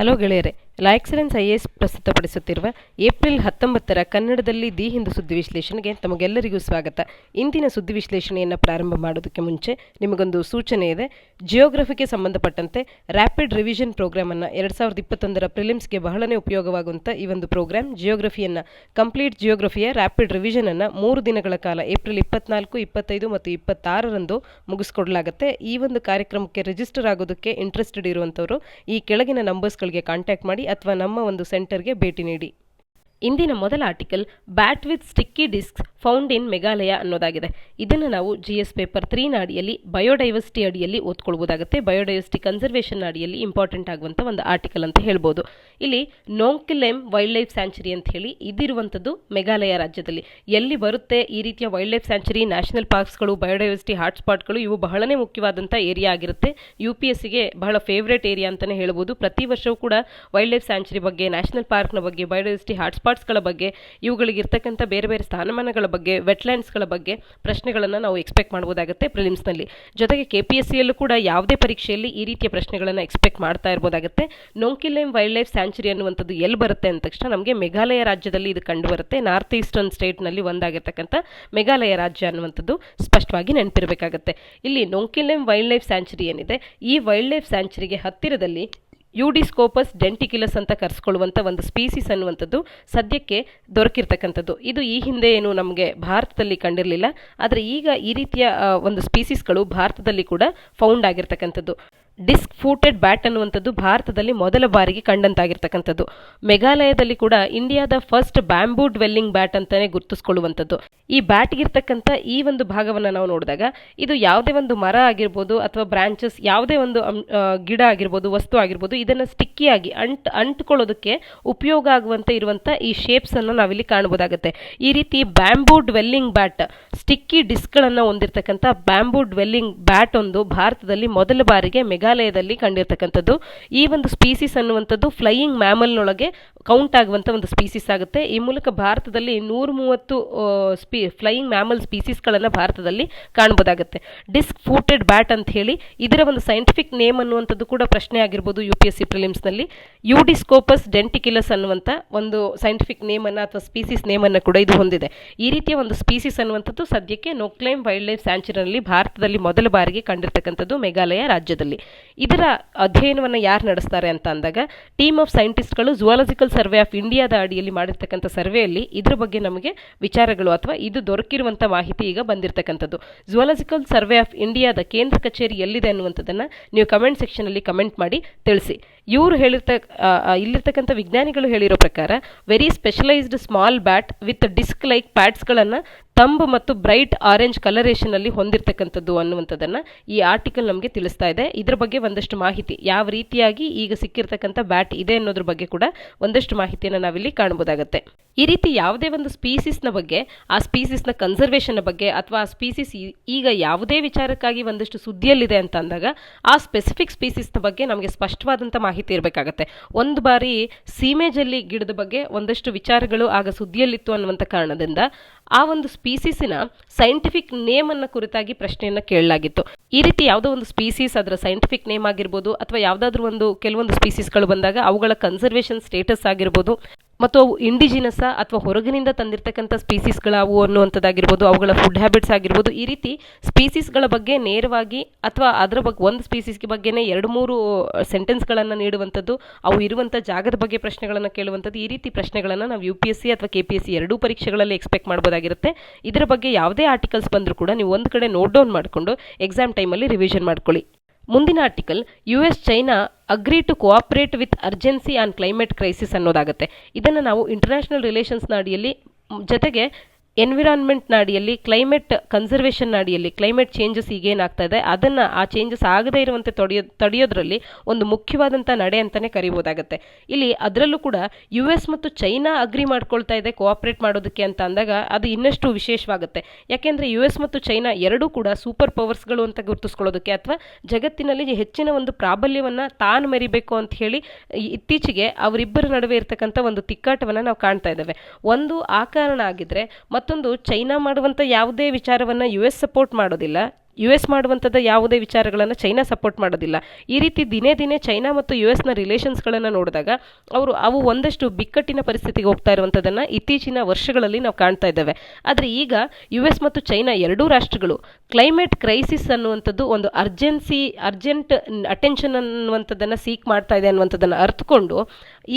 Hello ಗೆಳೆಯರೆ, ಲಾ excellence IAS ಪ್ರಸ್ತುತಪಡಿಸುತ್ತಿರುವ April 19ರ ಕನ್ನಡದಲ್ಲಿ the Hindu ಸುದ್ದಿ ವಿಶ್ಲೇಷಣೆಗೆ ತಮಗೆಲ್ಲರಿಗೂ ಸ್ವಾಗತ. ಇಂದಿನ ಸುದ್ದಿ ವಿಶ್ಲೇಷಣೆಯನ್ನು ಪ್ರಾರಂಭ ಮಾಡೋದಕ್ಕೆ ಮುಂಚೆ ನಿಮಗೊಂದು ಸೂಚನೆ ಇದೆ. ಜಿಯೋಗ್ರಫಿಗೆ ಸಂಬಂಧಪಟ್ಟಂತೆ ರ್ಯಾಪಿಡ್ ರಿವಿಷನ್ ಪ್ರೋಗ್ರಾಮನ್ನು 2021ರ ಪ್ರಿಲಿಮ್ಸ್ಗೆ ಬಹಳನೇ ಉಪಯೋಗವಾಗುವಂಥ ಈ ಒಂದು ಪ್ರೋಗ್ರಾಮ್ ಜಿಯೋಗ್ರಫಿಯನ್ನು ಕಂಪ್ಲೀಟ್ ಜಿಯೋಗ್ರಫಿಯ ರ್ಯಾಪಿಡ್ ರಿವಿಷನನ್ನು 3 ದಿನಗಳ ಕಾಲ ಏಪ್ರಿಲ್ 24, 25 ಮತ್ತು 26ರಂದು ಮುಗಿಸ್ಕೊಡ್ಲಾಗುತ್ತೆ. ಈ ಒಂದು ಕಾರ್ಯಕ್ರಮಕ್ಕೆ ರಿಜಿಸ್ಟರ್ ಆಗೋದಕ್ಕೆ ಇಂಟ್ರೆಸ್ಟೆಡ್ ಇರುವಂಥವರು ಈ ಕೆಳಗಿನ ನಂಬರ್ಸ್ಗಳಿಗೆ ಕಾಂಟ್ಯಾಕ್ಟ್ ಮಾಡಿ ಅಥವಾ ನಮ್ಮ ಒಂದು ಸೆಂಟರ್ಗೆ ಭೇಟಿ ನೀಡಿ. ಇಂದಿನ ಮೊದಲ article bat with sticky disc found in Meghalaya ಅನ್ನೋದಾಗಿದೆ. ಇದನ್ನು ನಾವು GS ಪೇಪರ್ 3ನ ಅಡಿಯಲ್ಲಿ ಬಯೋಡೈವರ್ಸಿಟಿ ಅಡಿಯಲ್ಲಿ ಓದ್ಕೊಳ್ಬೋದಾಗುತ್ತೆ. ಬಯೋಡೈವರ್ಸಿಟಿ ಕನ್ಸರ್ವೇಷನ್ ಅಡಿಯಲ್ಲಿ ಇಂಪಾರ್ಟೆಂಟ್ ಆಗುವಂಥ ಒಂದು ಆರ್ಟಿಕಲ್ ಅಂತ ಹೇಳ್ಬೋದು. ಇಲ್ಲಿ ನೋಂಕಿಲೆಮ್ ವೈಲ್ಡ್ ಲೈಫ್ ಸ್ಯಾಂಚುರಿ ಅಂತ ಹೇಳಿ ಇದಿರುವಂಥದ್ದು ಮೇಘಾಲಯ ರಾಜ್ಯದಲ್ಲಿ. ಎಲ್ಲಿ ಬರುತ್ತೆ ಈ ರೀತಿಯ ವೈಲ್ಡ್ ಲೈಫ್ ಸ್ಯಾಂಚುರಿ, ನ್ಯಾಷನಲ್ ಪಾರ್ಕ್ಸ್ಗಳು, ಬಯೋಡೈವರ್ಸಿಟಿ ಹಾಟ್ಸ್ಪಾಟ್ಗಳು, ಇವು ಬಹಳನೇ ಮುಖ್ಯವಾದಂಥ ಏರಿಯಾ ಆಗಿರುತ್ತೆ. UPSCಗೆ ಬಹಳ ಫೇವ್ರೇಟ್ ಏರಿಯಾ ಅಂತಲೇ ಹೇಳ್ಬೋದು. ಪ್ರತಿ ವರ್ಷವೂ ಕೂಡ ವೈಲ್ಡ್ ಲೈಫ್ ಸ್ಯಾಂಚುರಿ ಬಗ್ಗೆ, ನ್ಯಾಷನಲ್ ಪಾರ್ಕ್ನ ಬಗ್ಗೆ, ಬಯೋಡೈವರ್ಸಿಟಿ ಹಾಟ್ಸ್ಪಾಟ್ಸ್ಗಳ ಬಗ್ಗೆ, ಇವುಗಳಿಗಿರ್ತಕ್ಕಂಥ ಬೇರೆ ಬೇರೆ ಸ್ಥಾನಮಾನಗಳ ಬಗ್ಗೆ, ವೆಟ್ಲ್ಯಾಂಡ್ಸ್ಗಳ ಬಗ್ಗೆ ಪ್ರಶ್ನೆಗಳನ್ನು ನಾವು ಎಕ್ಸ್ಪೆಕ್ಟ್ ಮಾಡ್ಬೋದಾಗುತ್ತೆ ಪ್ರಿಲಿಮ್ಸ್ನಲ್ಲಿ. ಜೊತೆಗೆ KPSCಯಲ್ಲೂ ಕೂಡ ಯಾವುದೇ ಪರೀಕ್ಷೆಯಲ್ಲಿ ಈ ರೀತಿಯ ಪ್ರಶ್ನೆಗಳನ್ನು ಎಕ್ಸ್ಪೆಕ್ಟ್ ಮಾಡ್ತಾ ಇರ್ಬೋದಾಗುತ್ತೆ. ನೋಂಕಿಲೆಮ್ ವೈಲ್ಡ್ ಲೈಫ್ ಸ್ಯಾಂಚುರಿ ಅನ್ನುವಂಥದ್ದು ಎಲ್ಲಿ ಬರುತ್ತೆ ಅಂದ ತಕ್ಷಣ ನಮಗೆ ಮೇಘಾಲಯ ರಾಜ್ಯದಲ್ಲಿ ಇದು ಕಂಡು ಬರುತ್ತೆ. ನಾರ್ತ್ ಈಸ್ಟರ್ನ್ ಸ್ಟೇಟ್ನಲ್ಲಿ ಒಂದಾಗಿರ್ತಕ್ಕಂಥ ಮೇಘಾಲಯ ರಾಜ್ಯ ಅನ್ನುವಂಥದ್ದು ಸ್ಪಷ್ಟವಾಗಿ ನೆನಪಿರಬೇಕಾಗುತ್ತೆ. ಇಲ್ಲಿ ನೋಂಕಿಲೆಮ್ ವೈಲ್ಡ್ ಲೈಫ್ ಸ್ಯಾಂಚುರಿ ಏನಿದೆ, ಈ ವೈಲ್ಡ್ ಲೈಫ್ ಸ್ಯಾಂಚುರಿಗೆ ಹತ್ತಿರದಲ್ಲಿ ಯೂಡಿಸ್ಕೋಪಸ್ ಡೆಂಟಿಕ್ಯುಲಸ್ ಅಂತ ಕರೆಸ್ಕೊಳ್ಳುವಂಥ ಒಂದು ಸ್ಪೀಸಿಸ್ ಅನ್ನುವಂಥದ್ದು ಸದ್ಯಕ್ಕೆ ದೊರಕಿರ್ತಕ್ಕಂಥದ್ದು. ಇದು ಈ ಹಿಂದೆ ಏನು ನಮಗೆ ಭಾರತದಲ್ಲಿ ಕಂಡಿರಲಿಲ್ಲ, ಆದರೆ ಈಗ ಈ ರೀತಿಯ ಒಂದು ಸ್ಪೀಸಿಸ್ಗಳು ಭಾರತದಲ್ಲಿ ಕೂಡ ಫೌಂಡ್ ಆಗಿರ್ತಕ್ಕಂಥದ್ದು. ಡಿಸ್ಕ್ ಫೂಟೆಡ್ ಬ್ಯಾಟ್ ಅನ್ನುವಂಥದ್ದು ಭಾರತದಲ್ಲಿ ಮೊದಲ ಬಾರಿಗೆ ಕಂಡಂತಾಗಿರ್ತಕ್ಕಂಥದ್ದು. ಮೇಘಾಲಯದಲ್ಲಿ ಕೂಡ ಇಂಡಿಯಾದ ಫಸ್ಟ್ ಬ್ಯಾಂಬೂ ಡ್ವೆಲ್ಲಿಂಗ್ ಬ್ಯಾಟ್ ಅಂತಲೇ ಗುರುತಿಸ್ಕೊಳ್ಳುವಂಥದ್ದು. ಈ ಬ್ಯಾಟ್ಗಿರ್ತಕ್ಕಂಥ ಈ ಒಂದು ಭಾಗವನ್ನು ನಾವು ನೋಡಿದಾಗ ಇದು ಯಾವುದೇ ಒಂದು ಮರ ಆಗಿರ್ಬೋದು ಅಥವಾ ಬ್ರಾಂಚಸ್, ಯಾವುದೇ ಒಂದು ಗಿಡ ಆಗಿರ್ಬೋದು, ವಸ್ತು ಆಗಿರ್ಬೋದು, ಇದನ್ನು ಸ್ಟಿಕ್ಕಿಯಾಗಿ ಅಂಟ್ಕೊಳ್ಳೋದಕ್ಕೆ ಉಪಯೋಗ ಆಗುವಂತೆ ಇರುವಂಥ ಈ ಶೇಪ್ಸನ್ನು ನಾವಿಲ್ಲಿ ಕಾಣಬಹುದಾಗುತ್ತೆ. ಈ ರೀತಿ ಬ್ಯಾಂಬೂ ಡ್ವೆಲ್ಲಿಂಗ್ ಬ್ಯಾಟ್, ಸ್ಟಿಕ್ಕಿ ಡಿಸ್ಕ್ಗಳನ್ನು ಹೊಂದಿರತಕ್ಕಂಥ ಬ್ಯಾಂಬೂ ಡ್ವೆಲ್ಲಿಂಗ್ ಬ್ಯಾಟ್ ಒಂದು ಭಾರತದಲ್ಲಿ ಮೊದಲ ಬಾರಿಗೆ ಮೇಘಾಲಯದಲ್ಲಿ ಕಂಡಿರ್ತಕ್ಕಂಥದ್ದು. ಈ ಒಂದು ಸ್ಪೀಸಿಸ್ ಅನ್ನುವಂಥದ್ದು ಫ್ಲೈಯಿಂಗ್ ಮ್ಯಾಮಲ್ನೊಳಗೆ ಕೌಂಟ್ ಆಗುವಂಥ ಒಂದು ಸ್ಪೀಸಿಸ್ ಆಗುತ್ತೆ. ಈ ಮೂಲಕ ಭಾರತದಲ್ಲಿ 130 ಫ್ಲೈಯಿಂಗ್ ಮ್ಯಾಮಲ್ ಸ್ಪೀಸಿಸ್ಗಳನ್ನು ಭಾರತದಲ್ಲಿ ಕಾಣಬಹುದಾಗುತ್ತೆ. ಡಿಸ್ಕ್ ಫೂಟೆಡ್ ಬ್ಯಾಟ್ ಅಂತ ಹೇಳಿ ಇದರ ಒಂದು ಸೈಂಟಿಫಿಕ್ ನೇಮ್ ಅನ್ನುವಂಥದ್ದು ಕೂಡ ಪ್ರಶ್ನೆ ಆಗಿರ್ಬೋದು UPSC ಪ್ರಿಲಿಮ್ಸ್ನಲ್ಲಿ. ಯೂಡಿಸ್ಕೋಪಸ್ ಡೆಂಟಿಕ್ಯುಲಸ್ ಅನ್ನುವಂಥ ಒಂದು ಸೈಂಟಿಫಿಕ್ ನೇಮನ್ನು ಅಥವಾ ಸ್ಪೀಸಿಸ್ ನೇಮನ್ನು ಕೂಡ ಇದು ಹೊಂದಿದೆ. ಈ ರೀತಿಯ ಒಂದು ಸ್ಪೀಸಿಸ್ ಅನ್ನುವಂಥದ್ದು ಸದ್ಯಕ್ಕೆ ನೋಂಕಿಲೆಮ್ ವೈಲ್ಡ್ ಲೈಫ್ ಸ್ಯಾಂಚುರಿಯಲ್ಲಿ ಭಾರತದಲ್ಲಿ ಮೊದಲ ಬಾರಿಗೆ ಕಂಡಿರ್ತಕ್ಕಂಥದ್ದು ಮೇಘಾಲಯ ರಾಜ್ಯದಲ್ಲಿ. ಇದರ ಅಧ್ಯಯನವನ್ನು ಯಾರು ನಡೆಸ್ತಾರೆ ಅಂತ ಅಂದಾಗ ಟೀಮ್ ಆಫ್ ಸೈಂಟಿಸ್ಟ್ಗಳು ಝುವಾಲಜಿಕಲ್ ಸರ್ವೆ ಆಫ್ ಇಂಡಿಯಾದ ಅಡಿಯಲ್ಲಿ ಮಾಡಿರ್ತಕ್ಕಂಥ ಸರ್ವೆಯಲ್ಲಿ ಇದ್ರ ಬಗ್ಗೆ ನಮಗೆ ವಿಚಾರಗಳು ಅಥವಾ ಇದು ದೊರಕಿರುವಂಥ ಮಾಹಿತಿ ಈಗ ಬಂದಿರತಕ್ಕಂಥದ್ದು. ಝುವಾಲಜಿಕಲ್ ಸರ್ವೆ ಆಫ್ ಇಂಡಿಯಾದ ಕೇಂದ್ರ ಕಚೇರಿ ಎಲ್ಲಿದೆ ಅನ್ನುವಂಥದ್ದನ್ನು ನೀವು ಕಮೆಂಟ್ ಸೆಕ್ಷನಲ್ಲಿ ಕಮೆಂಟ್ ಮಾಡಿ ತಿಳಿಸಿ. ಇವರು ಇಲ್ಲಿರ್ತಕ್ಕಂಥ ವಿಜ್ಞಾನಿಗಳು ಹೇಳಿರೋ ಪ್ರಕಾರ very specialised small bat with disc like ಪ್ಯಾಡ್ಸ್ಗಳನ್ನು ತಂಬ್ ಮತ್ತು ಬ್ರೈಟ್ ಆರೆಂಜ್ ಕಲರೇಷನ್ ಅಲ್ಲಿ ಹೊಂದಿರತಕ್ಕಂಥದ್ದು ಅನ್ನುವಂಥದ್ದನ್ನ ಈ ಆರ್ಟಿಕಲ್ ನಮಗೆ ತಿಳಿಸ್ತಾ ಇದೆ. ಇದರ ಬಗ್ಗೆ ಒಂದಷ್ಟು ಮಾಹಿತಿ, ಯಾವ ರೀತಿಯಾಗಿ ಈಗ ಸಿಕ್ಕಿರ್ತಕ್ಕಂಥ ಬ್ಯಾಟ್ ಇದೆ ಅನ್ನೋದ್ರ ಬಗ್ಗೆ ಕೂಡ ಒಂದಷ್ಟು ಮಾಹಿತಿಯನ್ನು ನಾವಿಲ್ಲಿ ಕಾಣಬಹುದಾಗುತ್ತೆ. ಈ ರೀತಿ ಯಾವುದೇ ಒಂದು ಸ್ಪೀಸಿಸ್ನ ಬಗ್ಗೆ, ಆ ಸ್ಪೀಸಿಸ್ನ ಕನ್ಸರ್ವೇಷನ್ ಬಗ್ಗೆ ಅಥವಾ ಆ ಸ್ಪೀಸಿಸ್ ಈಗ ಯಾವುದೇ ವಿಚಾರಕ್ಕಾಗಿ ಒಂದಷ್ಟು ಸುದ್ದಿಯಲ್ಲಿದೆ ಅಂತ ಅಂದಾಗ ಆ ಸ್ಪೆಸಿಫಿಕ್ ಸ್ಪೀಸಿಸ್ನ ಬಗ್ಗೆ ನಮಗೆ ಸ್ಪಷ್ಟವಾದಂಥ ಮಾಹಿತಿ ಇರಬೇಕಾಗತ್ತೆ. ಒಂದು ಬಾರಿ ಸೀಮೆಜಲ್ಲಿ ಗಿಡದ ಬಗ್ಗೆ ಒಂದಷ್ಟು ವಿಚಾರಗಳು ಆಗ ಸುದ್ದಿಯಲ್ಲಿತ್ತು ಅನ್ನುವಂಥ ಕಾರಣದಿಂದ ಆ ಒಂದು ಸ್ಪೀಸಿಸಿನ ಸೈಂಟಿಫಿಕ್ ನೇಮ್ ಅನ್ನ ಕುರಿತಾಗಿ ಪ್ರಶ್ನೆಯನ್ನ ಕೇಳಲಾಗಿತ್ತು. ಈ ರೀತಿ ಯಾವುದೋ ಒಂದು ಸ್ಪೀಸಿಸ್, ಅದರ ಸೈಂಟಿಫಿಕ್ ನೇಮ್ ಆಗಿರ್ಬೋದು ಅಥವಾ ಯಾವುದಾದ್ರೂ ಕೆಲವೊಂದು ಸ್ಪೀಸಿಸ್ಗಳು ಬಂದಾಗ ಅವುಗಳ ಕನ್ಸರ್ವೇಷನ್ ಸ್ಟೇಟಸ್ ಆಗಿರ್ಬೋದು ಮತ್ತು ಅವು ಇಂಡಿಜಿನಸ್ ಅಥವಾ ಹೊರಗಿನಿಂದ ತಂದಿರತಕ್ಕಂಥ ಸ್ಪೀಸಿಸ್ಗಳಾವು ಅನ್ನುವಂಥದ್ದಾಗಿರ್ಬೋದು, ಅವುಗಳ ಫುಡ್ ಹ್ಯಾಬಿಟ್ಸ್ ಆಗಿರ್ಬೋದು, ಈ ರೀತಿ ಸ್ಪೀಸಿಸ್ಗಳ ಬಗ್ಗೆ ನೇರವಾಗಿ ಅಥವಾ ಅದರ ಬಗ್ಗೆ ಒಂದು ಸ್ಪೀಸಿಸ್ಗೆ ಬಗ್ಗೆನೇ 2-3 ಸೆಂಟೆನ್ಸ್ಗಳನ್ನು ನೀಡುವಂಥದ್ದು, ಅವು ಇರುವಂಥ ಜಾಗದ ಬಗ್ಗೆ ಪ್ರಶ್ನೆಗಳನ್ನು ಕೇಳುವಂಥದ್ದು, ಈ ರೀತಿ ಪ್ರಶ್ನೆಗಳನ್ನು ನಾವು UPSC ಅಥವಾ KPSC ಎರಡೂ ಪರೀಕ್ಷೆಗಳಲ್ಲಿ ಎಕ್ಸ್ಪೆಕ್ಟ್ ಮಾಡ್ಬೋದಾಗಿರುತ್ತೆ. ಇದರ ಬಗ್ಗೆ ಯಾವುದೇ ಆರ್ಟಿಕಲ್ಸ್ ಬಂದರೂ ಕೂಡ ನೀವು ಒಂದು ಕಡೆ ನೋಟ್ ಡೌನ್ ಮಾಡಿಕೊಂಡು ಎಕ್ಸಾಮ್ ಟೈಮಲ್ಲಿ ರಿವಿಷನ್ ಮಾಡ್ಕೊಳ್ಳಿ. ಮುಂದಿನ article US China agree to cooperate with urgency on climate crisis ಅನ್ನೋದಾಗುತ್ತೆ. ಇದನ್ನು ನಾವು ಇಂಟರ್ನ್ಯಾಷನಲ್ ರಿಲೇಷನ್ಸ್ನ ಅಡಿಯಲ್ಲಿ, ಜೊತೆಗೆ ಎನ್ವಿರಾನ್ಮೆಂಟ್ನ ಅಡಿಯಲ್ಲಿ, ಕ್ಲೈಮೇಟ್ ಕನ್ಸರ್ವೇಷನ್ನ ಅಡಿಯಲ್ಲಿ ಕ್ಲೈಮೇಟ್ ಚೇಂಜಸ್ ಈಗೇನಾಗ್ತಾ ಇದೆ ಅದನ್ನು, ಆ ಚೇಂಜಸ್ ಆಗದೇ ಇರುವಂತೆ ತಡೆಯೋದ್ರಲ್ಲಿ ಒಂದು ಮುಖ್ಯವಾದಂಥ ನಡೆ ಅಂತಲೇ ಕರಿಬೋದಾಗುತ್ತೆ. ಇಲ್ಲಿ ಅದರಲ್ಲೂ ಕೂಡ US ಮತ್ತು ಚೈನಾ ಅಗ್ರಿ ಮಾಡ್ಕೊಳ್ತಾ ಇದೆ ಕೋಆಪರೇಟ್ ಮಾಡೋದಕ್ಕೆ ಅಂತ ಅಂದಾಗ ಅದು ಇನ್ನಷ್ಟು ವಿಶೇಷವಾಗುತ್ತೆ. ಯಾಕೆಂದರೆ US ಮತ್ತು ಚೈನಾ ಎರಡೂ ಕೂಡ ಸೂಪರ್ ಪವರ್ಸ್ಗಳು ಅಂತ ಗುರುತಿಸ್ಕೊಳ್ಳೋದಕ್ಕೆ ಅಥವಾ ಜಗತ್ತಿನಲ್ಲಿ ಹೆಚ್ಚಿನ ಒಂದು ಪ್ರಾಬಲ್ಯವನ್ನು ತಾನು ಮೆರಿಬೇಕು ಅಂತ ಹೇಳಿ ಇತ್ತೀಚೆಗೆ ಅವರಿಬ್ಬರ ನಡುವೆ ಇರತಕ್ಕಂಥ ಒಂದು ತಿಕ್ಕಾಟವನ್ನು ನಾವು ಕಾಣ್ತಾ ಇದ್ದೇವೆ. ಒಂದು ಆ ಕಾರಣ ಆಗಿದ್ರೆ, ಮತ್ತೊಂದು ಚೈನಾ ಮಾಡುವಂಥ ಯಾವುದೇ ವಿಚಾರವನ್ನು US ಸಪೋರ್ಟ್ ಮಾಡೋದಿಲ್ಲ, US ಮಾಡುವಂಥದ್ದು ಯಾವುದೇ ವಿಚಾರಗಳನ್ನು ಚೈನಾ ಸಪೋರ್ಟ್ ಮಾಡೋದಿಲ್ಲ. ಈ ರೀತಿ ದಿನೇ ದಿನೇ ಚೈನಾ ಮತ್ತು US ನ ರಿಲೇಷನ್ಸ್ಗಳನ್ನು ನೋಡಿದಾಗ ಅವು ಒಂದಷ್ಟು ಬಿಕ್ಕಟ್ಟಿನ ಪರಿಸ್ಥಿತಿಗೆ ಹೋಗ್ತಾ ಇರುವಂಥದ್ದನ್ನು ಇತ್ತೀಚಿನ ವರ್ಷಗಳಲ್ಲಿ ನಾವು ಕಾಣ್ತಾ ಇದ್ದೇವೆ. ಆದರೆ ಈಗ US ಮತ್ತು ಚೈನಾ ಎರಡೂ ರಾಷ್ಟ್ರಗಳು ಕ್ಲೈಮೇಟ್ ಕ್ರೈಸಿಸ್ ಅನ್ನುವಂಥದ್ದು ಒಂದು ಅರ್ಜೆಂಟ್ ಅಟೆನ್ಷನ್ ಅನ್ನುವಂಥದ್ದನ್ನು ಸೀಕ್ ಮಾಡ್ತಾ ಇದೆ ಅನ್ನುವಂಥದ್ದನ್ನು ಅರ್ಥಕೊಂಡು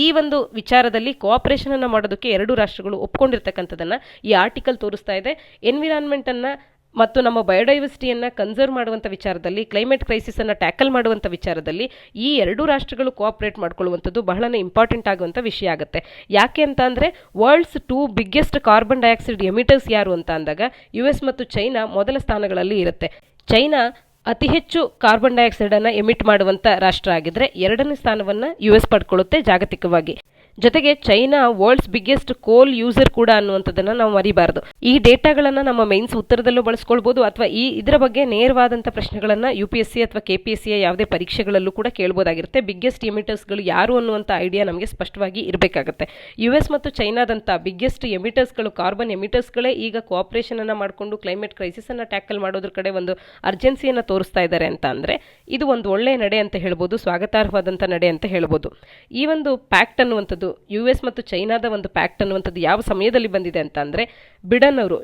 ಈ ಒಂದು ವಿಚಾರದಲ್ಲಿ ಕೋಆಪರೇಷನ್ ಅನ್ನು ಮಾಡೋದಕ್ಕೆ ಎರಡೂ ರಾಷ್ಟ್ರಗಳು ಒಪ್ಕೊಂಡಿರ್ತಕ್ಕಂಥದ್ದನ್ನು ಈ ಆರ್ಟಿಕಲ್ ತೋರಿಸ್ತಾ ಇದೆ. ಎನ್ವಿರಾನ್ಮೆಂಟನ್ನು ಮತ್ತು ನಮ್ಮ ಬಯೋಡೈವರ್ಸಿಟಿಯನ್ನು ಕನ್ಸರ್ವ್ ಮಾಡುವಂಥ ವಿಚಾರದಲ್ಲಿ, ಕ್ಲೈಮೇಟ್ ಕ್ರೈಸಿಸನ್ನು ಟ್ಯಾಕಲ್ ಮಾಡುವಂಥ ವಿಚಾರದಲ್ಲಿ ಈ ಎರಡೂ ರಾಷ್ಟ್ರಗಳು ಕೋಆಪರೇಟ್ ಮಾಡ್ಕೊಳ್ಳುವಂಥದ್ದು ಬಹಳನೇ ಇಂಪಾರ್ಟೆಂಟ್ ಆಗುವಂಥ ವಿಷಯ ಆಗುತ್ತೆ. ಯಾಕೆ ಅಂತ ಅಂದರೆ ವರ್ಲ್ಡ್ಸ್ 2 ಬಿಗ್ಗೆಸ್ಟ್ ಕಾರ್ಬನ್ ಡೈಆಕ್ಸೈಡ್ ಎಮಿಟರ್ಸ್ ಯಾರು ಅಂತ ಅಂದಾಗ US ಮತ್ತು ಚೈನಾ ಮೊದಲ ಸ್ಥಾನಗಳಲ್ಲಿ ಇರುತ್ತೆ. ಚೈನಾ ಅತಿ ಹೆಚ್ಚು ಕಾರ್ಬನ್ ಡೈಆಕ್ಸೈಡನ್ನು ಎಮಿಟ್ ಮಾಡುವಂಥ ರಾಷ್ಟ್ರ ಆಗಿದ್ದರೆ ಎರಡನೇ ಸ್ಥಾನವನ್ನು US ಪಡ್ಕೊಳ್ಳುತ್ತೆ ಜಾಗತಿಕವಾಗಿ. ಜೊತೆಗೆ ಚೈನಾ ವರ್ಲ್ಡ್ಸ್ ಬಿಗ್ಗೆಸ್ಟ್ ಕೋಲ್ ಯೂಸರ್ ಕೂಡ ಅನ್ನುವಂಥದ್ದನ್ನು ನಾವು ಮರಿಬಾರ್ದು. ಈ ಡೇಟಾಗಳನ್ನು ನಮ್ಮ ಮೈನ್ಸ್ ಉತ್ತರದಲ್ಲೂ ಬಳಸ್ಕೊಳ್ಬೋದು ಅಥವಾ ಇದರ ಬಗ್ಗೆ ನೇರವಾದಂಥ ಪ್ರಶ್ನೆಗಳನ್ನು UPSC ಅಥವಾ KPSCಯ ಯಾವುದೇ ಪರೀಕ್ಷೆಗಳಲ್ಲೂ ಕೂಡ ಕೇಳ್ಬೋದಾಗಿರುತ್ತೆ. ಬಿಗ್ಗೆಸ್ಟ್ ಎಮಿಟರ್ಸ್ಗಳು ಯಾರು ಅನ್ನುವಂಥ ಐಡಿಯಾ ನಮಗೆ ಸ್ಪಷ್ಟವಾಗಿ ಇರಬೇಕಾಗುತ್ತೆ. US ಮತ್ತು ಚೈನಾದಂಥ ಬಿಗ್ಗೆಸ್ಟ್ ಎಮಿಟರ್ಸ್ಗಳು, ಕಾರ್ಬನ್ ಎಮಿಟರ್ಸ್ಗಳೇ ಈಗ ಕೋಆಪರೇಷನ್ ಅನ್ನು ಮಾಡಿಕೊಂಡು ಕ್ಲೈಮೇಟ್ ಕ್ರೈಸಿಸ್ ಅನ್ನು ಟ್ಯಾಕಲ್ ಮಾಡೋದ್ರ ಕಡೆ ಒಂದು ಅರ್ಜೆನ್ಸಿಯನ್ನು ತೋರಿಸ್ತಾ ಇದ್ದಾರೆ ಅಂತ ಅಂದರೆ ಇದು ಒಂದು ಒಳ್ಳೆಯ ನಡೆ ಅಂತ ಹೇಳ್ಬೋದು, ಸ್ವಾಗತಾರ್ಹವಾದಂಥ ನಡೆ ಅಂತ ಹೇಳ್ಬೋದು. ಈ ಒಂದು ಪ್ಯಾಕ್ಟ್ ಅನ್ನುವಂಥದ್ದು US ಮತ್ತು ಚೈನಾದ ಒಂದು ಪ್ಯಾಕ್ಟ್ ಅನ್ನುವಂಥದ್ದು ಯಾವ ಸಮಯದಲ್ಲಿ ಬಂದಿದೆ ಅಂತ ಅಂದರೆ